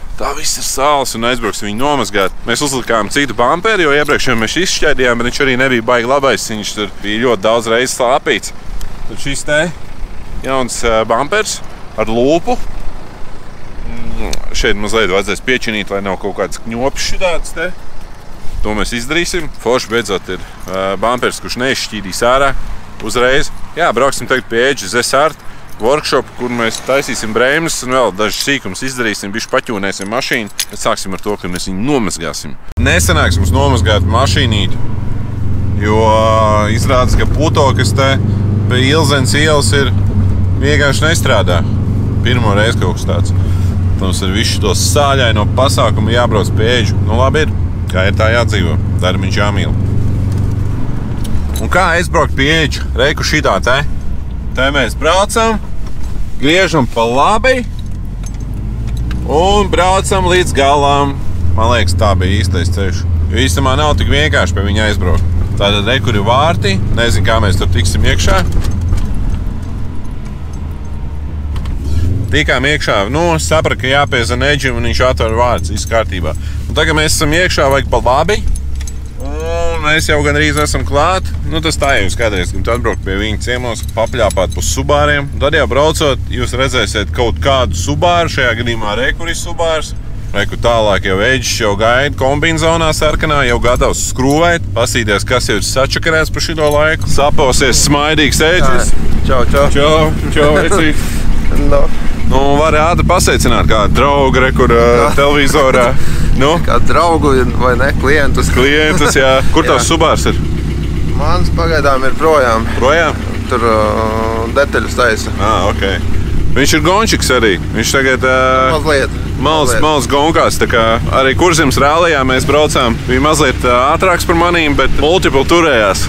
sāles un aizbrauksim viņu nomazgāt. Mēs uzlikām citu bumperi, jo iepriekšējā mēs izšķēdījām, bet viņš arī nebija baigi labais. Viņš tur bija ļoti daudz reizes slāpīts. Tad šis te jauns bumpers ar lūpu. Šeit mazliet vajadzēs piečinīt, lai nav kaut kāds kņopis šitāds te. To mēs izdarīsim. Forši beidzot ir bumpers, kurš neizšķīdīs ārā uzreiz. Jā, brauksim tagad pie Eidža Zesart workshop, kur mēs taisīsim brēmas un vēl dažas sīkums izdarīsim, bišķi paķūnēsim mašīnu. Bet sāksim ar to, ka mēs viņu nomazgāsim. Nesanāks mums nomazgāt mašīnīti, jo izrādās, ka puto, kas te pie Ilzenes ielas ir, vienkārši nestrādā. Pirmo reizi kaut kas tāds. Mums ir visu tos sāļaino pasākumu jābrauc pie Eidžu. Nu labi ir, kā ir tā jādzīvo, darbiņš jāmīl. Un kā aizbraukt pie Eidža? Reiku šitā te. Te mēs braucam, griežam pa labi un braucam līdz galam. Man liekas, tā bija īstais ceļš. Jo īstamā nav tik vienkārši pie viņa aizbraukt. Tātad reiku ir vārti, nezinu, kā mēs tur tiksim iekšā. Tikām iekšā, sapratu, ka jāpiezana Eidžim un viņš atver vārds, viss kārtībā. Un tagad mēs esam iekšā, vajag pa labi. Un mēs jau gandrīz esam klāt. Tas tā jau kādreiz, kad atbraukt pie viņa ciemos, papļāpāt pa Subāriem. Tad jau braucot, jūs redzēsiet kaut kādu Subāru, šajā gadījumā Reikur ir Subārs. Reikur tālāk jau Eidžs jau gaida kombinzonā sarkanā, jau gatavs skrūvēt, pasīties, kas jau ir sačakarēts par šito laiku. Sapausies smaidīgs Eidžis. Čau, Eidzi. Var ātri pasveicināt kādu draugu, kur televizorā. Kādu draugu vai ne, klientus. Klientus, jā. Kur tavs Subārs ir? Mans pagaidām ir projām. Projām? Tur detaļas taisa. Ok. Viņš ir gončiks arī. Viņš tagad malas gonkās. Tā kā arī Kurzemes rallijā mēs braucām. Bija mazliet ātrāks par manīm, bet multiple turējās.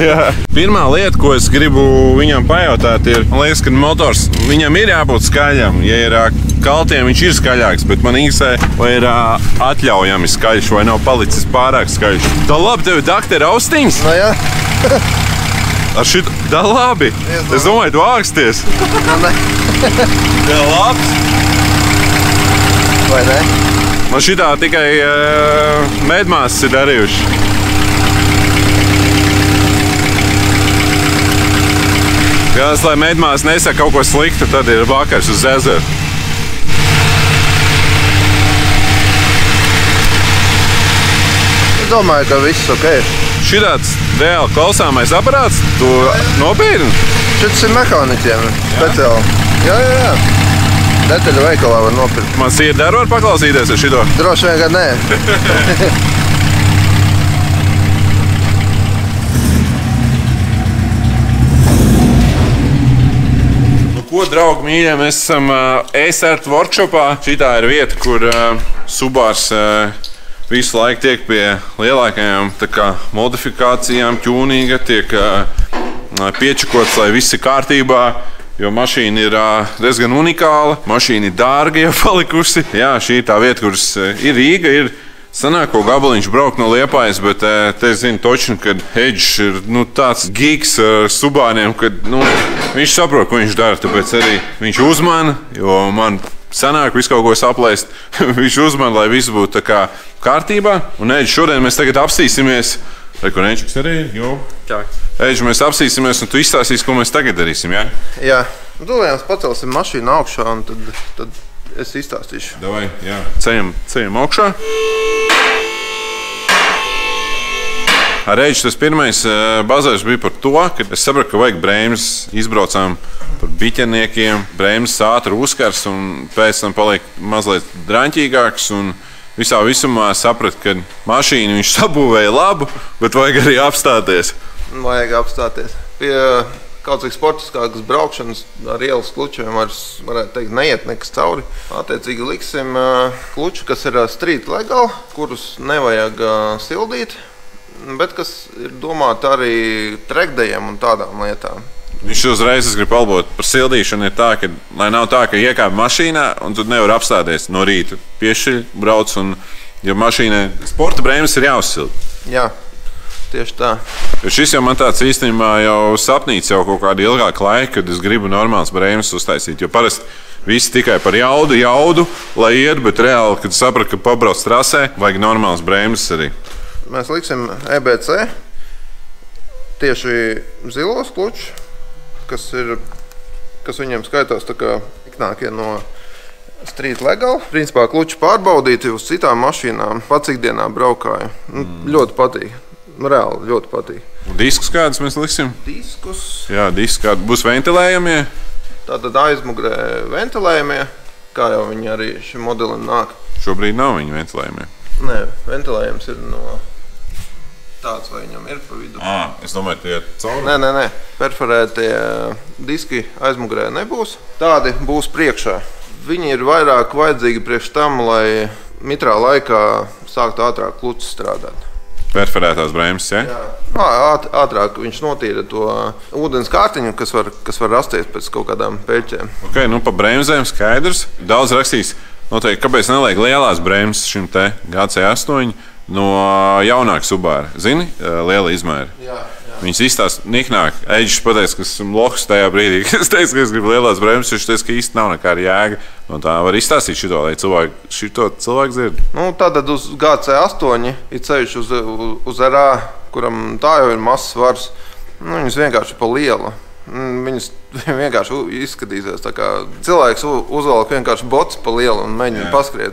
Jā. Pirmā lieta, ko es gribu viņam pajautāt, ir, man liekas, ka motors viņam ir jābūt skaļam. Ja ir kaltiem, viņš ir skaļāks, bet man interesē, vai ir atļaujami skaļš, vai nav palicis pārāk skaļš. Tā labi, tev ir daktera austiņas? No jā. Ar šit, tā labi. Es domāju, tu āksties. Ne. Tā labs. Vai ne? Man šitā tikai medmāsas ir darījuši. Gās, lai medmāsas nesaka kaut ko sliktu, tad ir vakars uz ezeru. Es domāju, ka viss ok. Šitāds reāli klausāmais aparāts, tu nopirni? Šis ir mehāniķiem speciāli. Jā. Detaļu veikalā var nopirkt. Man sirdara var paklausīties ar šito? Droši vien, ka nē. Ko, draugi mīļie, mēs esam e-Cert workshopā. Šitā ir vieta, kur Subārs visu laiku tiek pie lielākajām modifikācijām, ķūnīga, tiek piečakots, lai viss ir kārtībā, jo mašīna ir diezgan unikāla, mašīna ir dārga jau palikusi. Jā, šī ir tā vieta, kuras ir Rīga, ir sanāko gabaliņš braukt no Liepājas, bet te es zinu točni, ka Hedžs ir tāds gigs ar Subāriem, ka viņš saprot, ko viņš dara, tāpēc arī viņš uzmana, jo man sanāk visu kaut ko saplēst. Viņš uzmana, lai viss būtu tā kā kārtībā. Un Hedžs, šodien mēs tagad apstīsimies. Kur Hedžs arī ir? Jo. Hedžs, mēs apstīsimies un tu izstāstīsi, ko mēs tagad darīsim, jā? Jā. Tūlējās pacelsim mašīnu augšā un tad es izstāstīšu. Davai, jā. Ceļam augšā. Ar Hedžu tas pirmais bazars bija par to, ka es sapratu, ka vajag brēmas. Izbraucām par biķerniekiem, brēmas ātri uzkars un pēc tam paliek mazliet draņķīgāks. Un visā visumā sapratu, ka mašīnu viņš sabūvēja labu, bet vajag arī apstāties. Vajag apstāties. Pie kaut cik sportiskākas braukšanas ar ielas klučiem varētu teikt neiet nekas cauri. Attiecīgi liksim kluču, kas ir street legal, kurus nevajag sildīt. Bet kas ir domāti arī trekdejiem un tādām lietām. Viņš uzreiz grib palbot par sildīšanu ir tā, ka, lai nav tā, ka iekāp mašīnā un tu nevar apstāties no rīta. Piešķi brauc un, jo mašīnai sporta brēmas ir jāuzsild. Jā, tieši tā. Jo šis jau man tāds īstenībā jau sapnīts jau kaut kādu ilgāku laiku, kad es gribu normāls brēmas uztaisīt. Jo parasti visi tikai par jaudu, lai iet, bet reāli, kad sapratu, ka pabrauc trasē, vajag normāls brēmas arī. Mēs liksim EBC, tieši zilos klučus, kas viņiem skaitās tā kā iknākie no street legal. Principā kluči pārbaudīti uz citām mašīnām, pats ikdienā braukāju. Ļoti patīk, reāli ļoti patīk. Diskus kādus mēs liksim? Diskus. Jā, diskus kādi būs ventilējamie? Tātad aizmugurē ventilējamie, kā jau viņi arī šim modelim nāk. Šobrīd nav viņi ventilējamie. Nē, ventilējums ir no tāds, vai viņam ir pa vidu. Es domāju, tie cauri. Nē. Perforētie diski aizmugurē nebūs. Tādi būs priekšā. Viņi ir vairāk vajadzīgi priekš tam, lai mitrā laikā sāktu ātrāk klucis strādāt. Perforētās brēmas, ja? Jā. Ātrāk viņš notīra to ūdens kārtiņu, kas var rasties pēc kaut kādām peļķēm. Ok, pa brēmzēm skaidrs. Daudz rakstīs. Noteikti, kāpēc neliek lielās brēmas šim te GC8 no jaunāka Subāra? Zini, liela izmēra. Jā. Viņas izstāsta niknāk. Eģis pateica, ka esmu lohs tajā brīdī, kad es teicu, ka es gribu lielās brēmas, viņš teica, ka īsti nav nekā jēga. No tā var izstāstīt šito, lai cilvēku dzird. Tātad uz GC8 ir ceļš uz RA, kuram tā jau ir mazs svars. Viņas vienkārši pa lielu. Viņas vienkārši izskatīsies tā kā cilvēks uzvelk vienkārši bots pa lielu un mēģina paskriet.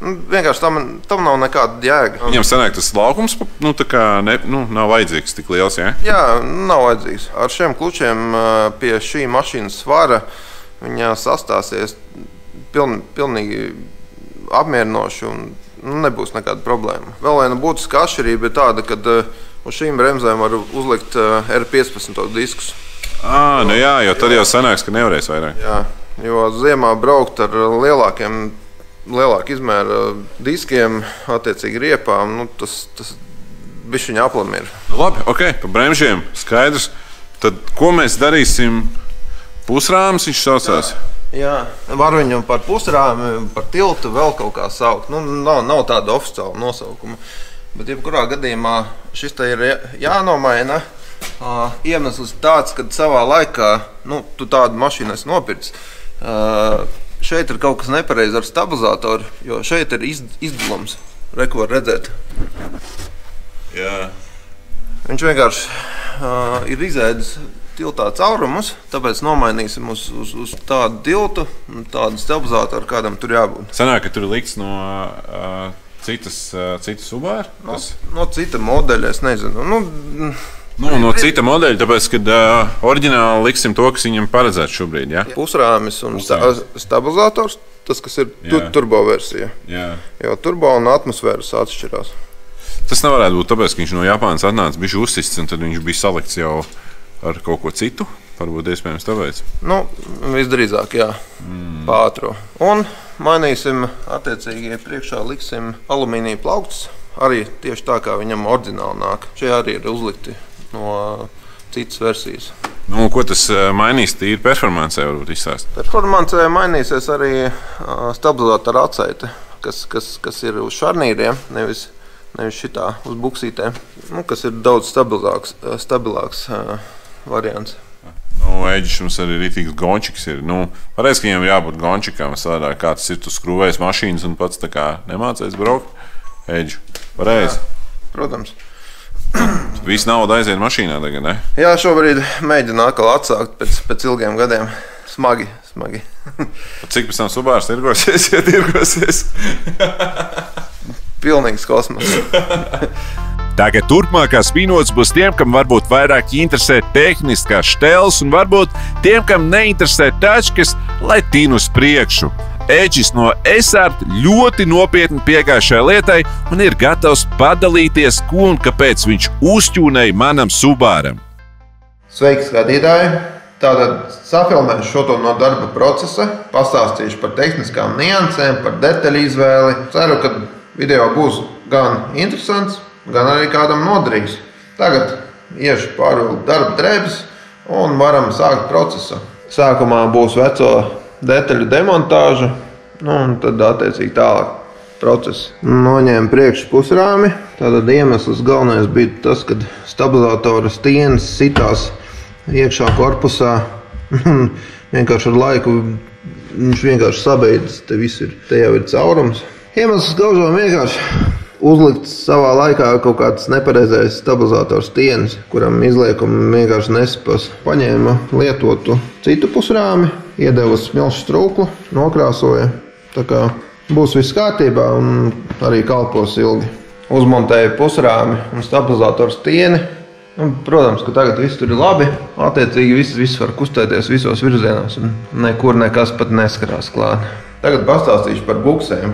Vienkārši tam nav nekāda jēga. Viņam sanāk tas laukums nav vajadzīgs tik liels, ja? Jā, nav vajadzīgs. Ar šiem klučiem pie šī mašīnas svara viņa sastāsies pilnīgi apmierinoši un nebūs nekāda problēma. Vēl viena būtiska atšķirība ir tāda, ka uz šīm bremzēm var uzlikt R15 diskus. Nu jā, jo tad jau sanāks, ka nevarēs vairāk. Jā, jo ziemā braukt ar lielāku izmēru diskiem, attiecīgi riepām, tas bišķiņ aplam ir. Labi, ok, par bremžiem skaidrs. Tad ko mēs darīsim? Pusrāms viņš saucās? Jā, var viņu par pusrāmi, par tiltu vēl kaut kā saukt. Nav tāda oficiāla nosaukuma. Bet jebkurā gadījumā šis te ir jānomaina. Iemesls tāds, kad savā laikā, tu tādu mašīnu esi nopircis, šeit ir kaut kas nepareizi ar stabilizatoru, jo šeit ir izdalums. Reku var redzēt. Jā. Viņš vienkārši ir izēdis tiltā caurumus, tāpēc nomainīsim uz tādu tiltu un tādu stabilizatoru, kādam tur jābūt. Sanāk, ka tur ir likts no citas Subaru? No cita modeļa, es nezinu. No cita modeļa, tāpēc, kad oriģināli liksim to, kas viņam paredzēts šobrīd, ja? Pusrāmis un stabilizators, tas, kas ir turbo versija. Jā. Jo turbo un atmosfēras atšķirās. Tas nevarētu būt tāpēc, ka viņš no Japānas atnāca bišķi uzsists, un tad viņš bija salikts jau ar kaut ko citu. Varbūt iespējams tāpēc. Visdrīzāk, jā. Pātro. Un mainīsim, attiecīgi priekšā liksim alumīnija plauktus. Arī tieši tā, kā viņam oriģināli nāk. Šie arī ir uzlikti no citas versijas. Ko tas mainīs tīri performancē, varbūt izstāst? Performancē mainīsies arī stabilizātora atsaite, kas ir uz šarnīriem, nevis šitā uz buksītēm, kas ir daudz stabilāks variants. Eģis mums arī ritīgs gončiks ir. Pareiz, ka viņam jābūt gončikam, sādāk, kā tas ir, tu skrūvējas mašīnas un pats tā kā nemācies braukt. Eģi, pareiz? Jā, protams. Viss nauda aiziet mašīnā tagad, ne? Jā, šobrīd mēģinu atkal atsākt pēc ilgiem gadiem. Smagi. Cik pēc tam Subārs tirgosies, ja tirgosies? Pilnīgs kosmos. Tagad turpmākās minūtes būs tiem, kam varbūt vairāk interesē tehniskās šteles un varbūt tiem, kam neinteresē tačkas, lai tin uz priekšu. Eģis no Esart ļoti nopietni piegāja šai lietai un ir gatavs padalīties, ko un kāpēc viņš uzķūnēja manam Subāram. Sveiki, skatītāji! Tātad safilmēšu šo no darba procesa, pastāstīšu par tehniskām niansēm, par detaļu izvēli. Ceru, ka video būs gan interesants, gan arī kādam noderīgs. Tagad iešu pārvilkt darba drēbes un varam sākt procesu. Sākumā būs veco detaļu demontāža, un tad attiecīgi tālāk process. Noņēmu priekšu pusrāmi. Tātad iemesls galvenais bija tas, kad stabilizatora stienas sitās iekšā korpusā. Vienkārši ar laiku viņš vienkārši sabeidzas. Te jau ir caurums. Iemesls gaužām vienkārši uzlikt savā laikā kaut kāds nepareizais stabilizators stienas, kuram izliekumi vienkārši nespas. Paņēma lietotu citu pusrāmi, iedeva smilšu strūklu, nokrāsoja. Tā kā būs viss kārtībā un arī kalpos ilgi. Uzmontēju pusrāmi un stabilizatoru stieni. Protams, ka tagad viss tur ir labi. Attiecīgi viss var kustēties visos virzienos un nekur nekas pat neskarās klāt. Tagad pastāstīšu par buksēm.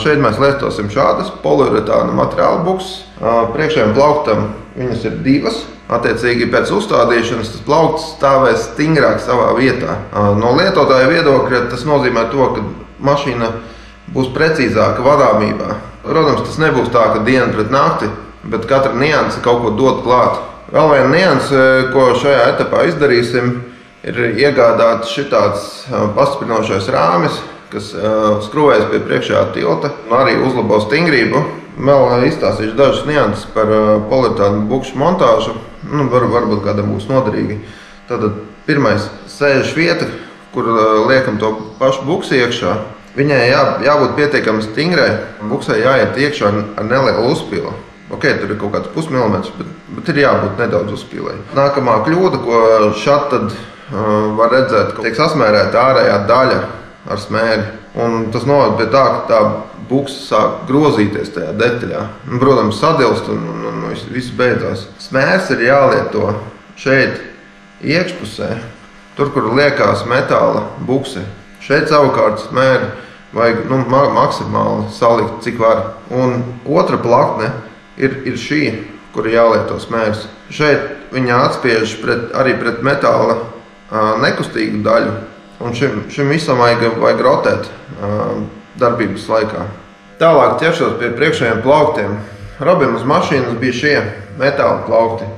Šeit mēs lietosim šādas poliuretāna materiāla bukses. Priekšējiem plauktam viņas ir divas. Attiecīgi pēc uzstādīšanas tas plaukts stāvēs stingrāk savā vietā. No lietotāja viedokļa tas nozīmē to, ka mašīna būs precīzāka vadāmībā. Protams, tas nebūs tā, ka diena pret nakti, bet katra nianse kaut ko dod klāt. Vēl viena nianse, ko šajā etapā izdarīsim, ir iegādāts šitāds pastiprinošais rāmis, kas skrūvējas pie priekšējā tilta un arī uzlabo stingrību. Vēl izstāstīšu dažas nianses par poliuretānu bukšu montāžu. Varbūt kādam būs noderīgi. Tātad pirmais sēžu vieta, kur liekam to pašu buksu iekšā. Viņai jābūt pietiekami stingrai. Buksai jāiet iekšā ar nelielu uzpīli. Ok, tur ir kaut kāds pusmilimetrs, bet ir jābūt nedaudz uzpīlei. Nākamā kļūda, ko šad tad var redzēt, ka tiek sasmērēta ārējā daļa ar smēri. Un tas noved pie tā, ka tā buksa sāk grozīties tajā detaļā. Protams, sadilst un viss beidzās. Smērs ir jālieto šeit iekšpusē, tur, kur liekās metāla bukse. Šeit savukārt smēri vajag maksimāli salikt, cik var. Un otra plakne ir šī, kur jālieto smērs. Šeit viņa atspiež arī pret metāla nekustīgu daļu. Un šim visam vajag rotēt darbības laikā. Tālāk ķeršos pie priekšējiem plauktiem. Robim uz mašīnas bija šie metāla plaukti.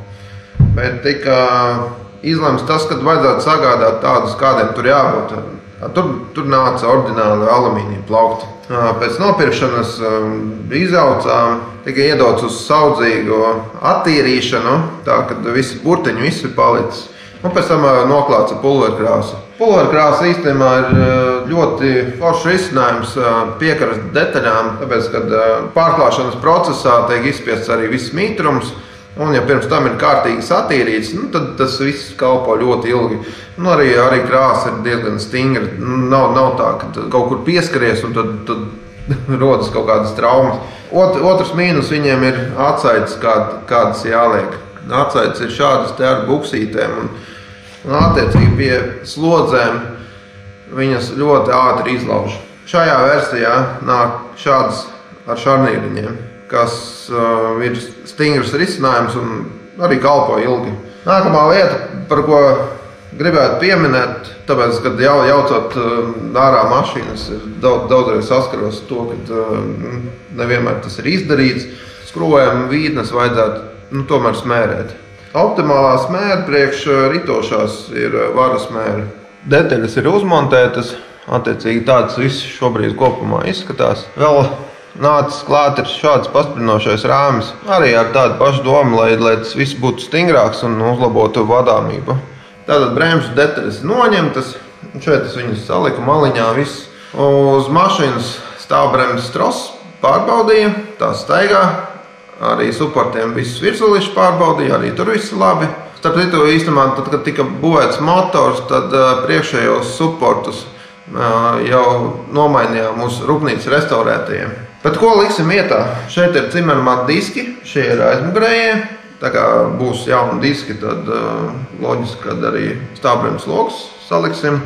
Bet tika izlemts tas, kad vajadzētu sagādāt tādus, kādiem tur jābūt. Tur nāca oriģināli alumīnija plaukti. Pēc nopirkšanas izaucām, tika iedots uz saudzīgu attīrīšanu, tā, kad visi burtiņi visi palicis. Un pēc tam noklāts ar pulverkrāsu. Pulverkrāsa īstenībā ir ļoti foršs risinājums piekaras detaļām, tāpēc, kad pārklāšanas procesā tiek izspiests arī viss mītrums, un ja pirms tam ir kārtīgi satīrīts, tad tas viss kalpo ļoti ilgi. Un arī krāsa ir diezgan stingra. Nav tā, ka kaut kur pieskaries un tad rodas kaut kādas traumas. Otrs mīnus viņiem ir atsaites, kādas jāliek. Atsaites ir šādas te ar buksītēm un attiecīgi pie slodzēm viņas ļoti ātri izlauž. Šajā versijā nāk šādas ar šarnīriņiem, kas ir stingrs risinājums un arī kalpo ilgi. Nākamā lieta, par ko gribētu pieminēt, tāpēc, kad jaucot ārā mašīnas, ir daudzreiz saskaros to, ka nevienmēr tas ir izdarīts. Skrūvējumu vītnes vajadzētu tomēr smērēt. Optimālā smēra priekš ritošās ir varas smēra. Detaļas ir uzmontētas, attiecīgi tāds viss šobrīd kopumā izskatās. Vēl nācis klāt ir šāds pastiprinošais rāmis, arī ar tādu pašu domu, lai tas viss būtu stingrāks un uzlabotu vadāmību. Tātad bremžu detaļas noņemtas, un šeit es viņus saliku maliņā viss. Uz mašīnas stāvbremzes troses pārbaudīja, tās staigā. Arī suportiem visus virsulišus pārbaudīja, arī tur viss labi. Starp citu, īstenībā, tad, kad tika būvēts motors, tad priekšējos suportus jau nomainījām uz rūpnīcas restaurētajiem. Bet ko liksim vietā? Šeit ir Zimmermann diski, šie ir aizmugurējie. Tā kā būs jauni diski, tad loģiski, kad arī stāvbremzes logus saliksim.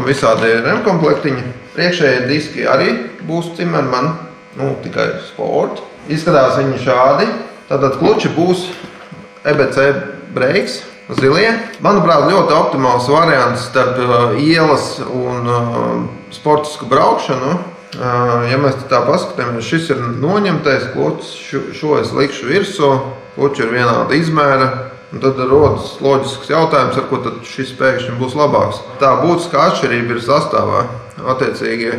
Visādi remkomplektiņi. Priekšējie diski arī būs Zimmermann, tikai Sport. Izskatās viņi šādi. Tātad kluči būs EBC breiks, zilie. Manuprāt, ļoti optimāls variants starp ielas un sportisku braukšanu. Ja mēs tā paskatāmies, šis ir noņemtais klučs, šo es likšu virsū. Kluči ir vienāda izmēra. Un tad rodas loģisks jautājums, ar ko tad šis pēkšņi būs labāks. Tā būtiskā atšķirība ir sastāvā. Attiecīgi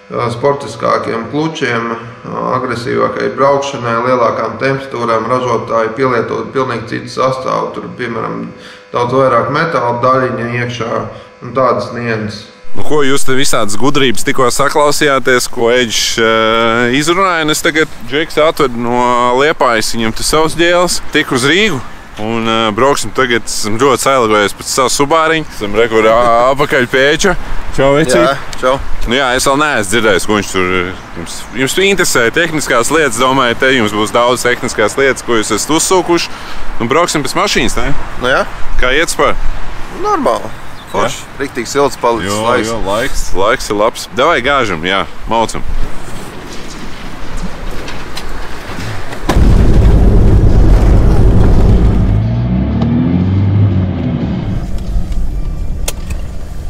sportiskākiem klučiem, agresīvākai braukšanai, lielākām temperatūrām ražotāji pielietot pilnīgi citu sastāvu. Tur, piemēram, daudz vairāk metāla daļiņa iekšā un tādas nianses. Ko jūs te visādas gudrības tikko saklausījāties, ko Edžs izrunāja? Es tagad Džeks atvedu no Liepājas, viņam te savs ģēles, tik uz Rīgu. Un brauksim tagad, esam ļoti sailgojies pēc savu subāriņu. Esam rekur apakaļ pie Edža. Čau, vecīt. Jā, čau. Es vēl neesmu dzirdējis, ko viņš tur... Jums interesē tehniskās lietas, domāju, te jums būs daudz tehniskās lietas, ko jūs esat uzsūkuši. Brauksim pēc mašīnas, ne? Jā. Kā iet spēr? Normāli. Forši. Riktīgi silts palicis laiks. Jo, laiks ir labs. Davai gāžam, jā, maucam.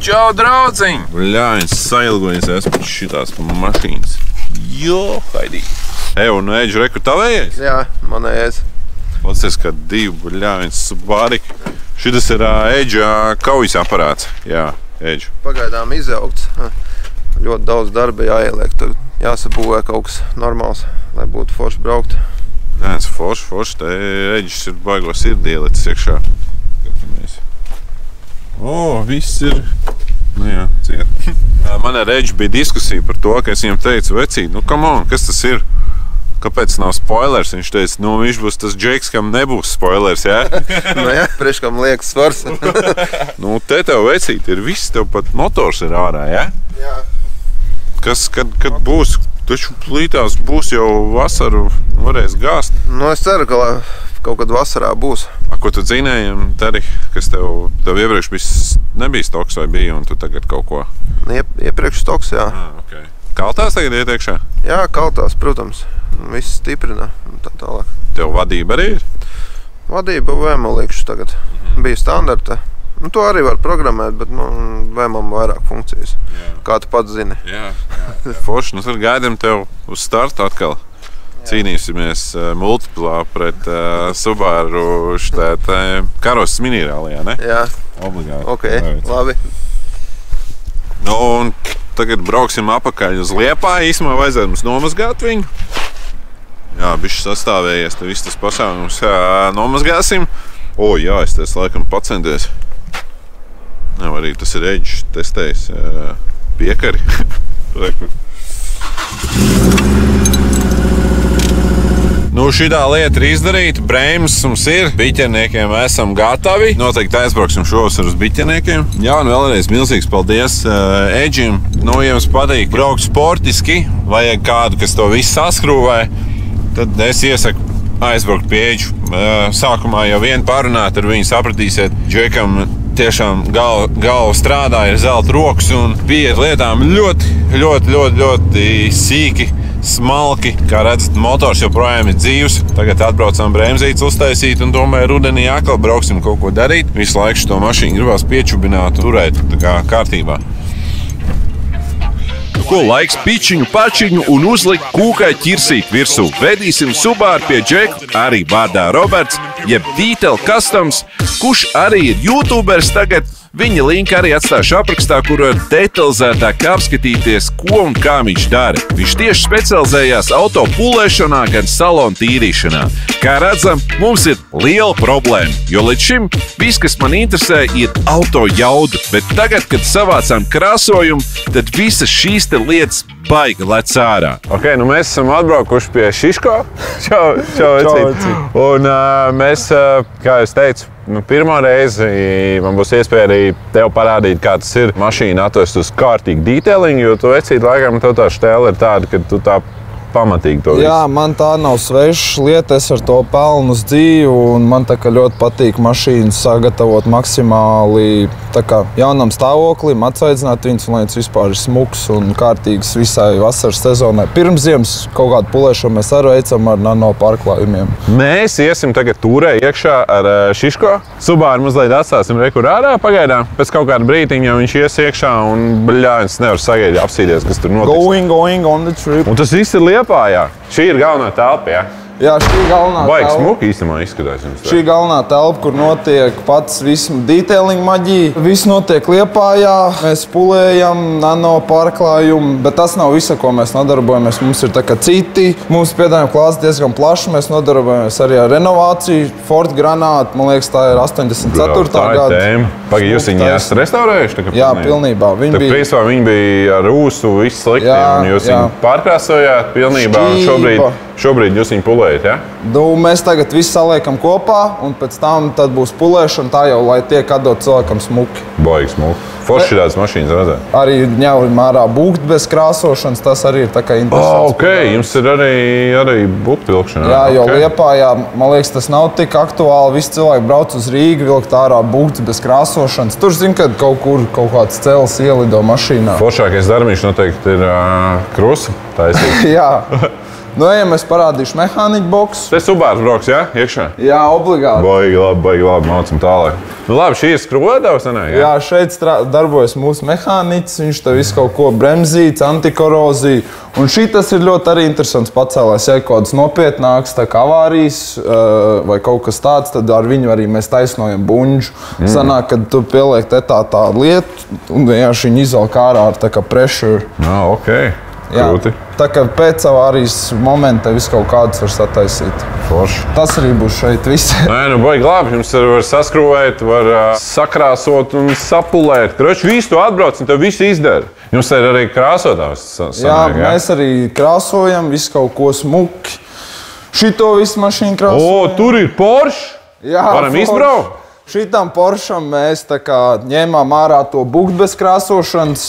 Čau, draudziņ! Bļāņas sailgojies pēc šitās mašīnas. Jo, haidī. Un Edžu reku tavējais? Jā, manējais. Pacies, kā divi bļāņas subāriki. Šitas ir Edža kaujas aparāts. Jā, Edžu. Pagaidām izaugts. Ļoti daudz darba jāieliek. Tur jāsabūvē kaut kas normāls, lai būtu forši braukt. Nē, tas forši. Te Edžs ir baigo sirdī ielicis iekšā. Skatāmies. Viss ir... jā, ciet. Man ar Edžu bija diskusija par to, ka es viņam teicu, vecīt, come on, kas tas ir? Kāpēc nav spoilers? Viņš teica, viņš būs tas Džeks, kam nebūs spoilers, jā? Jā, priekškam liekas svars. Te tev vecīt ir viss, tev pat motors ir ārā, jā? Jā. Kas, kad būs, taču plītās būs jau vasaru, varēs gāzt. Es ceru, ka kaut kad vasarā būs. Ko tu dzinējam, Teri, kas tev iepriekš nebija stoks vai bija, un tu tagad kaut ko? Iepriekš stoks, jā. Okay. Kaltās tagad iet iekšā? Jā, kaltās, protams. Viss stiprina un tā tālāk. Tev vadība arī ir? Vadība VMO likšu tagad. Bija standarta. Nu, to arī var programmēt, bet VMOm vairāk funkcijas. Kā tu pats zini. Jā. Forši, tad gaidām tev uz startu atkal. Cīnīsimies multiplā pret Subaru karosas minirālijā, ne? Jā. Obligāti. Ok, labi. Nu, un tagad brauksim apakaļ uz Liepāju. Īsumā vajadzētu mums nomazgāt viņu. Jā, bišķi sastāvējies, te viss tas pasākums. Nomazgāsim. Jā, es tās laikam pacenties. Arī tas ir Edge testējis piekari. Nu, šitā lieta ir izdarīta, brēmas mums ir, biķerniekiem esam gatavi. Noteikti aizbrauksim šovasar uz biķerniekiem. Jā, un vēlreiz milzīgs paldies Edžim. Nu, ja jums patīk braukt sportiski, vajag kādu, kas to visu saskrūvē, tad es iesaku aizbraukt pie Edžu. Sākumā jau vien parunāt ar viņu, sapratīsiet, Džekam tiešām galva strādā, ir zelta rokas un pieiet lietām ļoti sīki. Smalki, kā redzat, motors joprojām ir dzīvs. Tagad atbraucām bremzītes uztaisīt un domāju, rudenī atkal brauksim kaut ko darīt. Visu laiku šo mašīnu gribās piečubināt un turēt tā kā kārtībā. Ko laiks pičiņu, pačiņu un uzlikt kūkai ķirsīt virsū. Vedīsim Subaru pie Džeku, arī vārdā Roberts, jeb Detail Customs, kurš arī ir YouTubers tagad. Viņa linku arī atstāšu aprakstā, kur var detalizētāk apskatīties, ko un kā viņš dara. Viņš tieši specializējās auto pulēšanā, gan salonu tīrīšanā. Kā redzam, mums ir liela problēma, jo līdz šim viss, kas man interesē, ir auto jauda. Bet tagad, kad savācām krāsojumu, tad visas šīs te lietas baigi lec ārā. Ok, nu mēs esam atbraukuši pie Šiško. Čau, vecīt. Un mēs, kā es teicu, pirmo reizi man būs iespēja arī tev parādīt, kā tas ir mašīna atvest uz kārtīgu detailingu, jo tu vecīt laikam, tev tā štēle ir tāda, ka tu tā pamatīgi to visu. Jā, man tā nav sveša lieta, es ar to pelnu uz dzīvi, un man tā kā ļoti patīk mašīnas sagatavot maksimāli tā kā jaunam stāvoklim, atsveidzināt viņus, un lai tas vispār ir smuks un kārtīgs visai vasaras sezonai. Pirms ziemas kaut kādu pulēšanu mēs arī veicam ar nano pārklājumiem. Mēs iesim tagad turē iekšā ar Šiško. Subaru mazliet atstāsim rekur ārā pagaidām. Pēc kaut kāda brītiņa jau viņš ies iekšā un bļāņas nevar sagaidīt apsīties, kas tur notiks. Going on the trip. Un tas viss ir Liepājā. Šī ir galvenā telpa, jā? Jā, šī ir galvenā telpa. Baigi smuki īstenībā izskatās. Šī ir galvenā telpa, kur notiek pats viss detailing maģija. Viss notiek Liepājā, mēs pulējam, nano pārklājumu, bet tas nav viss, ar ko mēs nodarbojamies. Mums ir tā kā citi. Mums piedāvājuma klāsts diezgan plaši. Mēs nodarbojamies arī ar renovāciju. Ford Granāta, man liekas, tā ir 84. gada. Pagaid, jūs viņu esat restaurējuši? Jā, pilnībā. Viņi bija ar ūsu, viss slikti, un jūs viņu pārkrāsojāt pilnībā. Šobrīd jūs viņu pulējat, jā? Nu, mēs tagad visu saliekam kopā, un pēc tam tad būs pulēšana, tā jau, lai tiek atdot cilvēkam smuki. Baigi smuki. Forši tādas mašīnas redzēt. Arī ņaurim ārā būkt bez krāsošanas, tas arī ir tā kā interesants. Ok, jums ir arī būkt vilkšana. Jā, jo Liepājā, man liekas, tas nav tik aktuāli. Visi cilvēki brauc uz Rīgu, vilkt ārā būkt bez krāsošanas. Tur zin, kad kaut kāds cels ielido mašīnā. Foršākais darbiņš noteikti ir krusa taisīt. Jā. Nu, ejam, es parādīšu mehāniķu boksu. Te Subaru brauks, jā? Iekšā? Jā, obligāti. Baigi labi, mācam tālāk. Nu labi, šī ir skrūvedavas, ne? Jā, šeit darbojas mūsu mehāniķis, viņš te visu kaut ko bremzīts, antikoroziju. Un šitas ir ļoti arī interesants pacēlājs. Ja kaut kāds nopietnāks, tā kā avārijas vai kaut kas tāds, tad ar viņu arī mēs taisnojam buņģu. Sanāk, kad tu pieliek tā lietu, un vienkārši viņi izvelk ārā ar tā kā pressure. Ok. Jā, tā kā pēc avārijas momenta viss kaut kāds var sataisīt. Forši. Tas arī būs šeit viss. Nē, nu baigi labi. Jums var saskrūvēt, var sakrāsot un sapulēt. Kroči, visu tu atbrauc un tev visu izdara. Jums ir arī krāsotājs sanāk, jā? Mēs arī krāsojam, visu kaut ko smuki. Šito visu mašīnu krāsojam. Tur ir Porsche? Jā, varam izbraukt? Šitam Poršam mēs tā kā ņēmām ārā to būkt bez krāsošanas,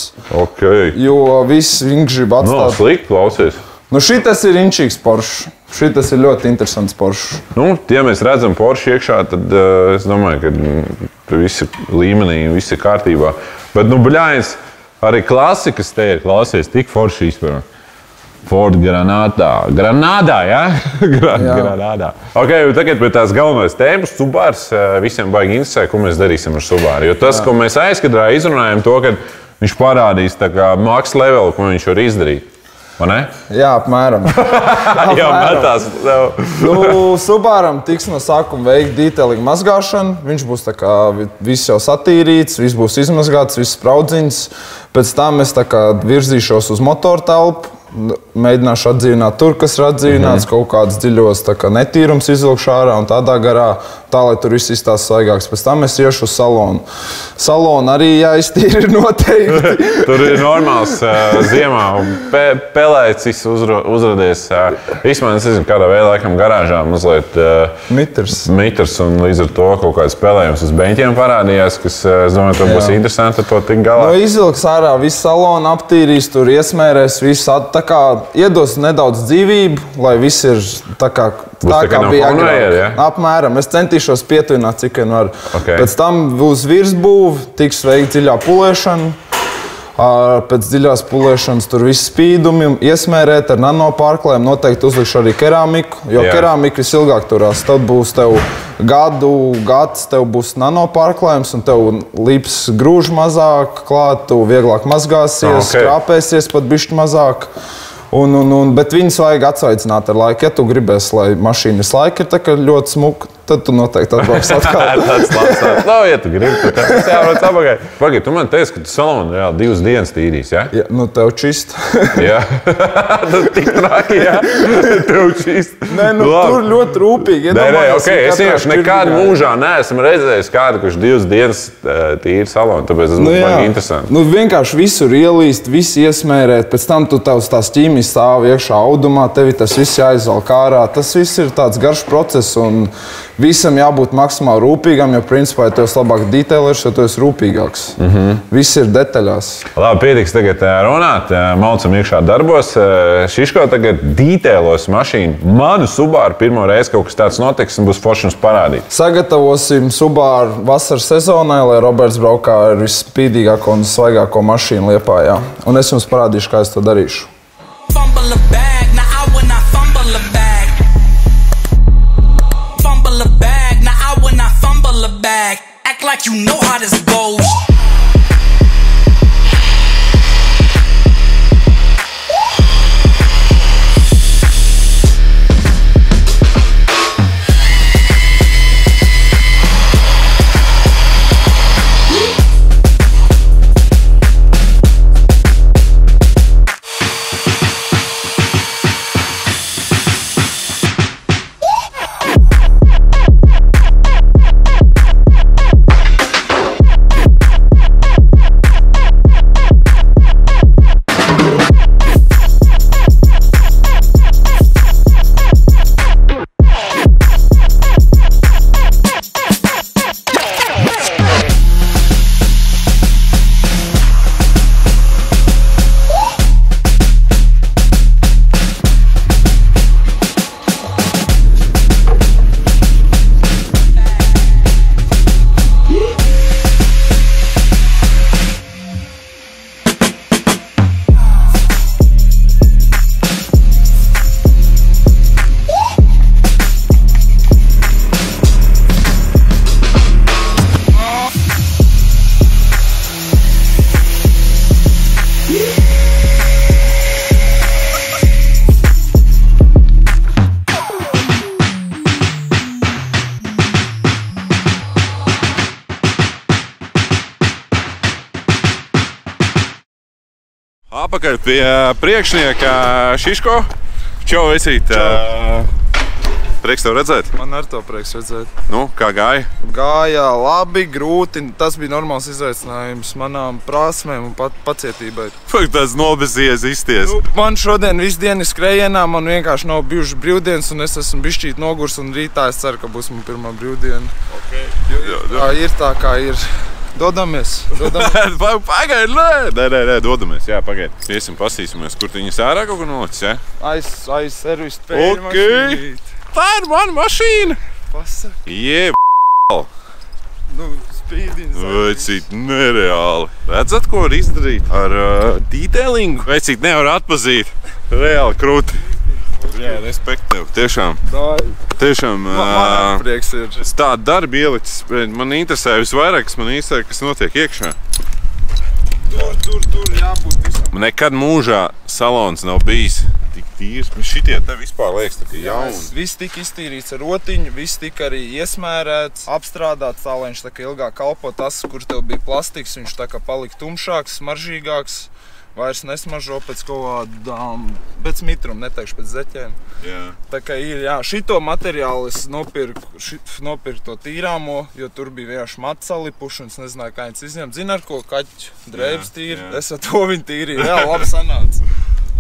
jo viss viņš grib atstāt. Nav slikti, klausies. Nu, šitas ir inčīgs Porsche. Šitas ir ļoti interesants Porsche. Nu, ja mēs redzam Porsche iekšā, tad es domāju, ka viss ir līmenī, viss ir kārtībā. Bet, nu, bļājas, arī klasikas te ir, klausies, tik forši izpērā. Ford Granādā, jā? Granādā. Ok, tagad pie tās galvenais tēmas. Subārs visiem baigi interesē, ko mēs darīsim ar Subāru. Jo tas, ko mēs aizkadrā izrunājam, to, ka viņš parādīs tā kā max level, ko viņš var izdarīt. Vai ne? Jā, apmēram. Jā, metās. Subāram tiks no sākuma veikt detailing mazgāšanu. Viņš būs tā kā viss jau satīrīts, viss būs izmazgāts, viss spraudziņas. Pēc tam es tā kā virzīšos uz motoru telpu. Mēģināšu atdzīvināt tur, kas ir atdzīvināts, kaut kāds dziļos netīrums izvilkšu ārā un tādā garā, tā, lai tur viss izstās svaigāks. Pēc tam es iešu uz salonu. Salonu arī jāiztīra noteikti. Tur ir normāls ziemā pelēcis uzradies. Vispār es nezinu, kādā veidā laikam garāžā mazliet mitrs un līdz ar to kaut kāds spēlējums uz beņķiem parādījās, kas, es domāju, to būs interesanti ar to tik galā. No izvilks ārā visu salonu, aptīrīs, tur iesmērēs, visu tā kā iedos nedaudz dzīvību, lai viss ir tā kā bija agrāk. Ja? Apmēram. Es centīšos pietuvināt, cik vien var. Okay. Pēc tam būs virsbūve, tiks veikta dziļā pulēšana. Pēc dziļās pulēšanas tur viss spīdumi, iesmērēt ar nanopārklēm. Noteikti uzlikšu arī keramiku, jo keramika visilgāk turās. Tad būs tev gads, tev būs nanopārklējums un tev lips grūž mazāk klāt, tu vieglāk mazgāsies, krāpēsies pat bišķi mazāk. Bet viņas vajag atsvaicināt ar laiku. Ja tu gribēsi, lai mašīna visu laiku ir tā kā ļoti smuka, tad tu noteikti atbrauks atkal. Tāds labs. Nav, ja tu gribi, tad tas jābrauc apakaļ. Pagaid, tu man teici, ka tu salonu reāli 2 dienas tīrīs, ja? Jā, nu tev čist. Jā, tas tik traki, jā? Tev čist. Nē, nu tur ļoti rūpīgi. Nē, ok, es vienkārši nekādu mūžā neesmu redzējis kādu, kurš 2 dienas tīri salonu, tāpēc tas būtu baigi interesanti. Nu vienkārši visur ielīst, visu iesmērēt, pēc tam tu tavs tās ķīmijas stāv iekšā audumā, tevi tas viss jāizvelk ārā. Tas viss ir tāds garš process un visam jābūt maksimāli rūpīgam, jo principā, ja tu esi labāk detailers, jo tu esi rūpīgāks. Viss ir detaļās. Labi, pietiks tagad runāt, maucam iekšā darbos. Šiško tagad detailos mašīnu. Manu Subāru pirmo reizi kaut kas tāds notiks un būs forši mums parādīt. Sagatavosim Subāru vasaras sezonai, lai Roberts braukā ar visspīdīgāko un svaigāko mašīnu Liepājā. Un es jums parādīšu, kā es to darīšu. Act like you know how this goes. Apakaļ pie priekšnieka Šiško. Čau, esīt. Prieks tev redzēt. Man ar to prieks redzēt. Nu, kā gāja? Gāja labi, grūti. Tas bija normāls izaicinājums manām prasmēm un pacietībai. Tas nobezies izties. Man šodien visu dienu ir skrejienā, man vienkārši nav bijuši brīvdienas un es esmu bišķīt nogurs un rītā es ceru, ka būs man pirmā brīvdiena. Ir tā, kā ir. Dodamies. Pagaid, nē, dodamies. Jā, pagaid. Iesim, pasīsimies, kur viņas ārā kaut ko nolicis, ja? Aiz servis pēļu mašīnīt. Tā ir mana mašīna. Pasaka. Nu, spīdins. Vecīt, nereāli. Redzat, ko var izdarīt ar detailingu? Vecīt, nevar atpazīt. Reāli krūti. Jā, respekt tev. Tiešām. Tiešām. Man prieks ir. Es tādu darbu ielicis. Man interesē visvairāk, kas notiek iekšā. Tur jābūt visam. Man nekad mūžā salons nav bijis tik tīrs. Šitie te vispār liekas tā kā jauni. Viss tika iztīrīts ar rotiņu, viss tika arī iesmērēts, apstrādāts tā, lai viņš tā kā ilgāk kalpo. Tas, kur tev bija plastiks, viņš tā kā palika tumšāks, smaržīgāks. Vairs nesmažo pēc kaut kādām, pēc mitruma, neteikšu pēc zeķēm. Jā. Tā kā ir, jā, šito materiālu es nopirku to tīrāmo, jo tur bija vienkārši mats salipuši un es nezināju, kā viņas izņemt. Zini, ar ko kaķu drēbes tīri? Es ar to viņu tīrīju, jā, labi sanāca.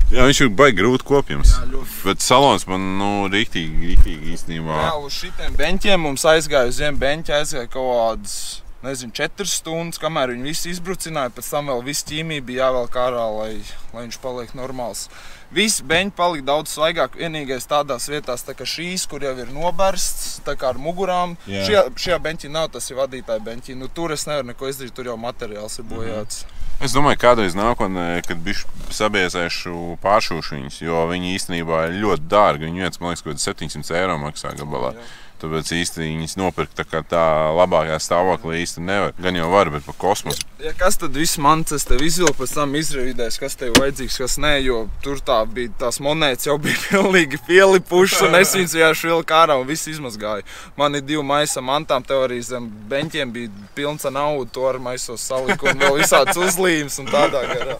Jā, viņš ir baigi grūti kopjams. Jā, ļoti. Bet salons man, rīktīgi īstenībā. Jā, uz šitiem beņķiem mums aizgāja uz zem beņķa, aizgāja kaut kādas, nezinu, 4 stundas, kamēr viņi visi izbrucināja, pēc tam vēl viss ķīmija bija jāvelk ārā, lai viņš paliek normāls. Visi beņķi palika daudz svaigāk, vienīgais tādās vietās, tā kā šīs, kur jau ir nobersts, tā kā ar mugurām. Šajā beņķī nav, tas ir vadītāja beņķī. Nu, tur es nevaru neko izdarīt, tur jau materiāls ir bojāts. Es domāju, kādreiz nākotnē, kad bišķi sabiezēšu pāršūšu viņus, jo viņi īstenībā ir ļoti dārgi. Viņi viens, man liekas, kaut 700 eiro maksā gabalā. Tāpēc īsti viņas nopirkt tā labākā stāvoklī īsti nevar. Gan jau var, bet pa kosmosu. Ja kas tad viss mans, es tev izvilku, pēc tam izrevidēs, kas tev vajadzīgs, kas nē, jo tur tās monētas jau bija pilnīgi pielipušas un es viņas vienkārši vilku ārā un viss izmazgāju. Man ir 2 maisa mantām, tev arī zem beņķiem bija pilns ar naudu, to ar maisos saliku un vēl visāds uzlīmes un tādā garā.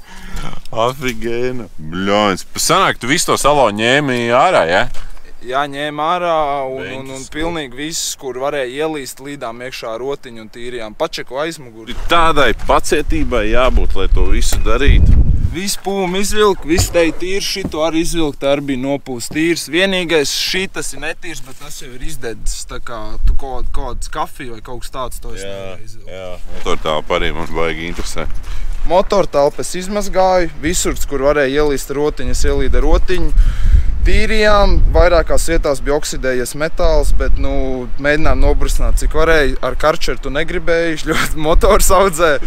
Afigēna. Bļoņs. Sanāk, tu visu to salonu ņēmi ārā, ja? Jā, ņēma ārā un pilnīgi viss, kur varēja ielīst, līdām iekšā rotiņu un tīrījām. Pačeku aizmuguri. Tādai pacietībai jābūt, lai to visu darītu. Visu pūmu izvilku, visu teju tīrs, šito arī izvilku, tā arī bija nopūst tīrs. Vienīgais šitas ir netīrs, bet tas jau ir izdedzis. Tā kā tu kaut kāds kafiju vai kaut kas tāds, to es nevaru izvilkt. Jā, motortelpa arī man baigi interesē. Motortelpa es izmazgāju, visur, kur varēja ielīst rotiņu, es ielīdu rotiņu. Tīrījām, vairākās vietās bija oksidējies metāls, bet mēģinām nobrisināt, cik varēja. Ar karčeru tu negribēji, ļoti motors audzē.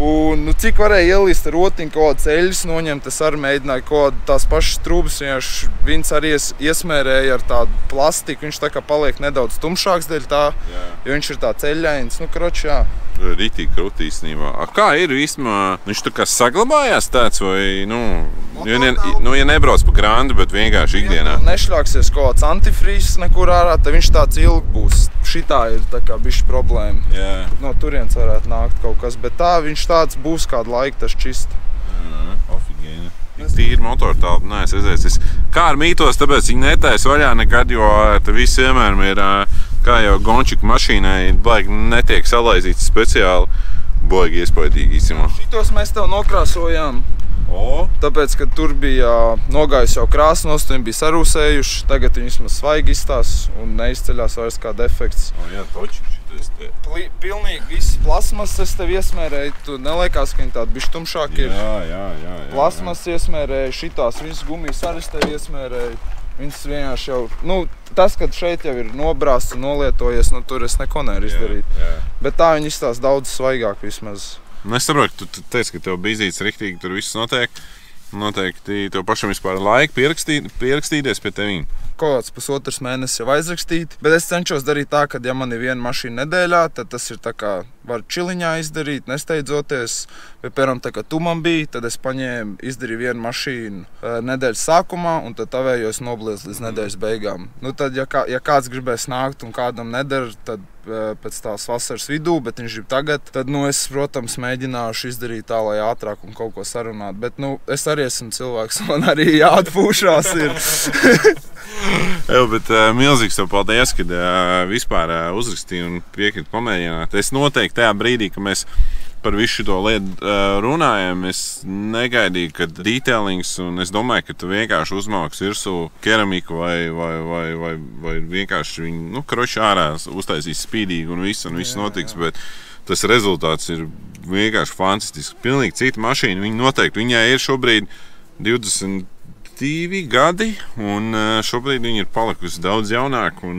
Un cik varēja ielīst ar rotiņu, kaut kādas eļļas noņemt, es arī mēģināju kaut kādu tās pašas trūbas, viņš arī iesmērēja ar tādu plastiku, viņš tā kā paliek nedaudz tumšāks dēļ tā, jo viņš ir tāds eļļains, jā. Rītīgi krūti īstenībā. Kā ir īstenībā? Viņš tā kā saglabājās tāds vai, ja nebrauc pa grandu, bet vienkārši ikdienā? Ja nešļāksies kaut kāds antifrīzes nekur ārā, tad viņš tāds ilgi būs. Šitā ir tā kā bišķi problēma. Jā. No turienes varētu nākt kaut kas, bet tā viņš tāds būs kādu laiku, tas čist. Ofigēni. Tīri motortelpa, neesmu redzējis. Kā ar mītos, tāpēc viņi netaisa vaļā nekad, jo te viss vienmēr ir, kā jau gončiku mašīnai, baigi netiek salaizīts speciāli, baigi iespaidīgi īstenībā. Šitos mēs tev nokrāsojām. Tāpēc, kad tur bija nogājusi jau krāsnos, viņi bija sarūsējuši, tagad viņi vismaz svaigi izstās un neizceļās vairs kā defekts. Jā, toči. Pilnīgi viss plasmas es tev iesmērēju, tu neliekās, ka viņi tādi bišķi tumšāki ir. Jā. Plasmas iesmērēju, šitās visas gumijas arī es tev iesmērēju. Viņas vienkārši jau, tas, kad šeit jau ir nobrāsts un nolietojies, tur es neko nevaru izdarīt. Bet tā viņi izstās daudz svaigāk vismaz. Es saprotu, tu teici, ka tev bizīts riktīgi, tur viss notiek. Noteikti tev pašam vispār laika pierakstīties pie tevīm. Kaut kāds 1,5 mēnesis jau aizrakstīt, bet es cenšos darīt tā, ka ja man ir viena mašīna nedēļā, tad tas ir tā kā var čiliņā izdarīt, nesteidzoties. Bet, piemēram, tā kā tu man biji, tad es izdarīju vienu mašīnu nedēļas sākumā un tad tavējos nobliedz līdz nedēļas beigām. Tad, ja kāds gribēs nākt un kādam nedara, tad pēc tās vasaras vidū, bet viņš grib tagad, tad, es, protams, mēģināšu izdarīt tā, lai ātrāk un kaut ko sarunāt. Bet, es arī esmu cilvēks, man arī jāatpūšās ir. Bet milzīgs tev paldies, kad vispār uzrakstīji un piekriti pamēģināt. Es noteikti tajā brīdī, ka mēs par visu šo lietu runājam, es negaidīju, ka detailings, un es domāju, ka tu vienkārši uzmāks virsū keramiku vai vienkārši viņu, kroči ārā uztaisīs spīdīgi un viss notiks, bet tas rezultāts ir vienkārši fantastisks. Pilnīgi cita mašīna, viņai ir šobrīd 22 gadi, un šobrīd viņi ir palikusi daudz jaunāki.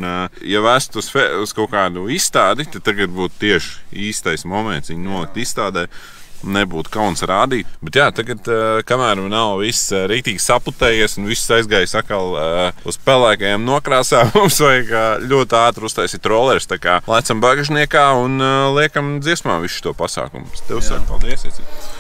Ja vēst uz kaut kādu izstādi, tad tagad būtu tieši īstais moments viņu nolikt izstādē. nebūtu kauns rādīt. Bet jā, tagad, kamēr nav viss rītīgi saputējies un viss aizgājis atkal uz pelēkajām nokrāsām, mums vajag ļoti ātri uztaisīt rollerus. Tā kā lecam bagažniekā un liekam dziesmā visu to pasākumu. Tev saku paldies, Iecīt.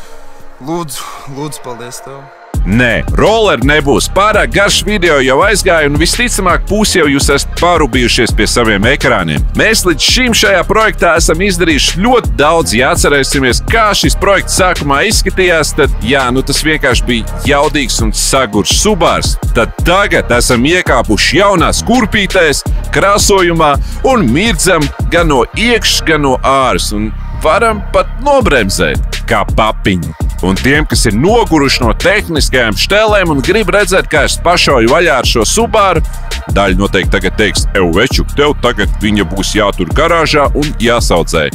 Lūdzu, paldies tev. Nē, rolleri nebūs. Pārāk garš video jau aizgāja, un visticamāk, pusi jau jūs esat pārubījušies pie saviem ekrāniem. Mēs līdz šim šajā projektā esam izdarījuši ļoti daudz. Ja atcerēsimies, kā šis projekts sākumā izskatījās, tad jā, tas vienkārši bija jaudīgs un sagurs Subārs. Tad tagad esam iekāpuši jaunās kurpītēs, krāsojumā un mirdzam gan no iekšas, gan no āras. Un varam pat nobremzēt kā papiņi. Un tiem, kas ir noguruši no tehniskajām štelēm un grib redzēt, kā es pašauju vaļā ar šo Subāru, daļa noteikti tagad teiks, Večuk, tev tagad viņa būs jātur garāžā un jāsaucē.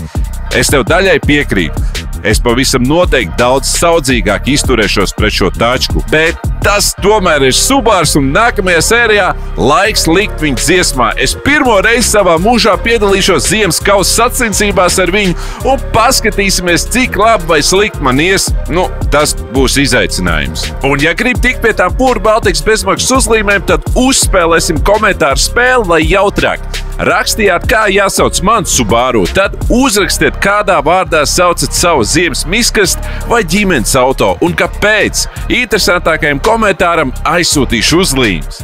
Es tev daļai piekrītu. Es pavisam noteikti daudz saudzīgāk izturēšos pret šo tačku, bet tas tomēr ir Subārs un nākamajā sērijā laiks likt viņu dziesmā. Es pirmo reizi savā mūžā piedalīšos ziemas kausa sacensībās ar viņu un paskatīsimies, cik labi vai slikti man ies. Tas būs izaicinājums. Un ja grib tikt pie tām Pūra Baltikas bezmaksas uzlīmēm, tad uzspēlēsim komentāru spēli, lai jautrāk. Rakstījāt, kā jāsauc manu Subāru, tad uzrakstiet, kādā vārdā saucat savu ziemas miskastu vai ģimenes auto un kāpēc. Interesantākajam komentāram aizsūtīšu uzlīmes.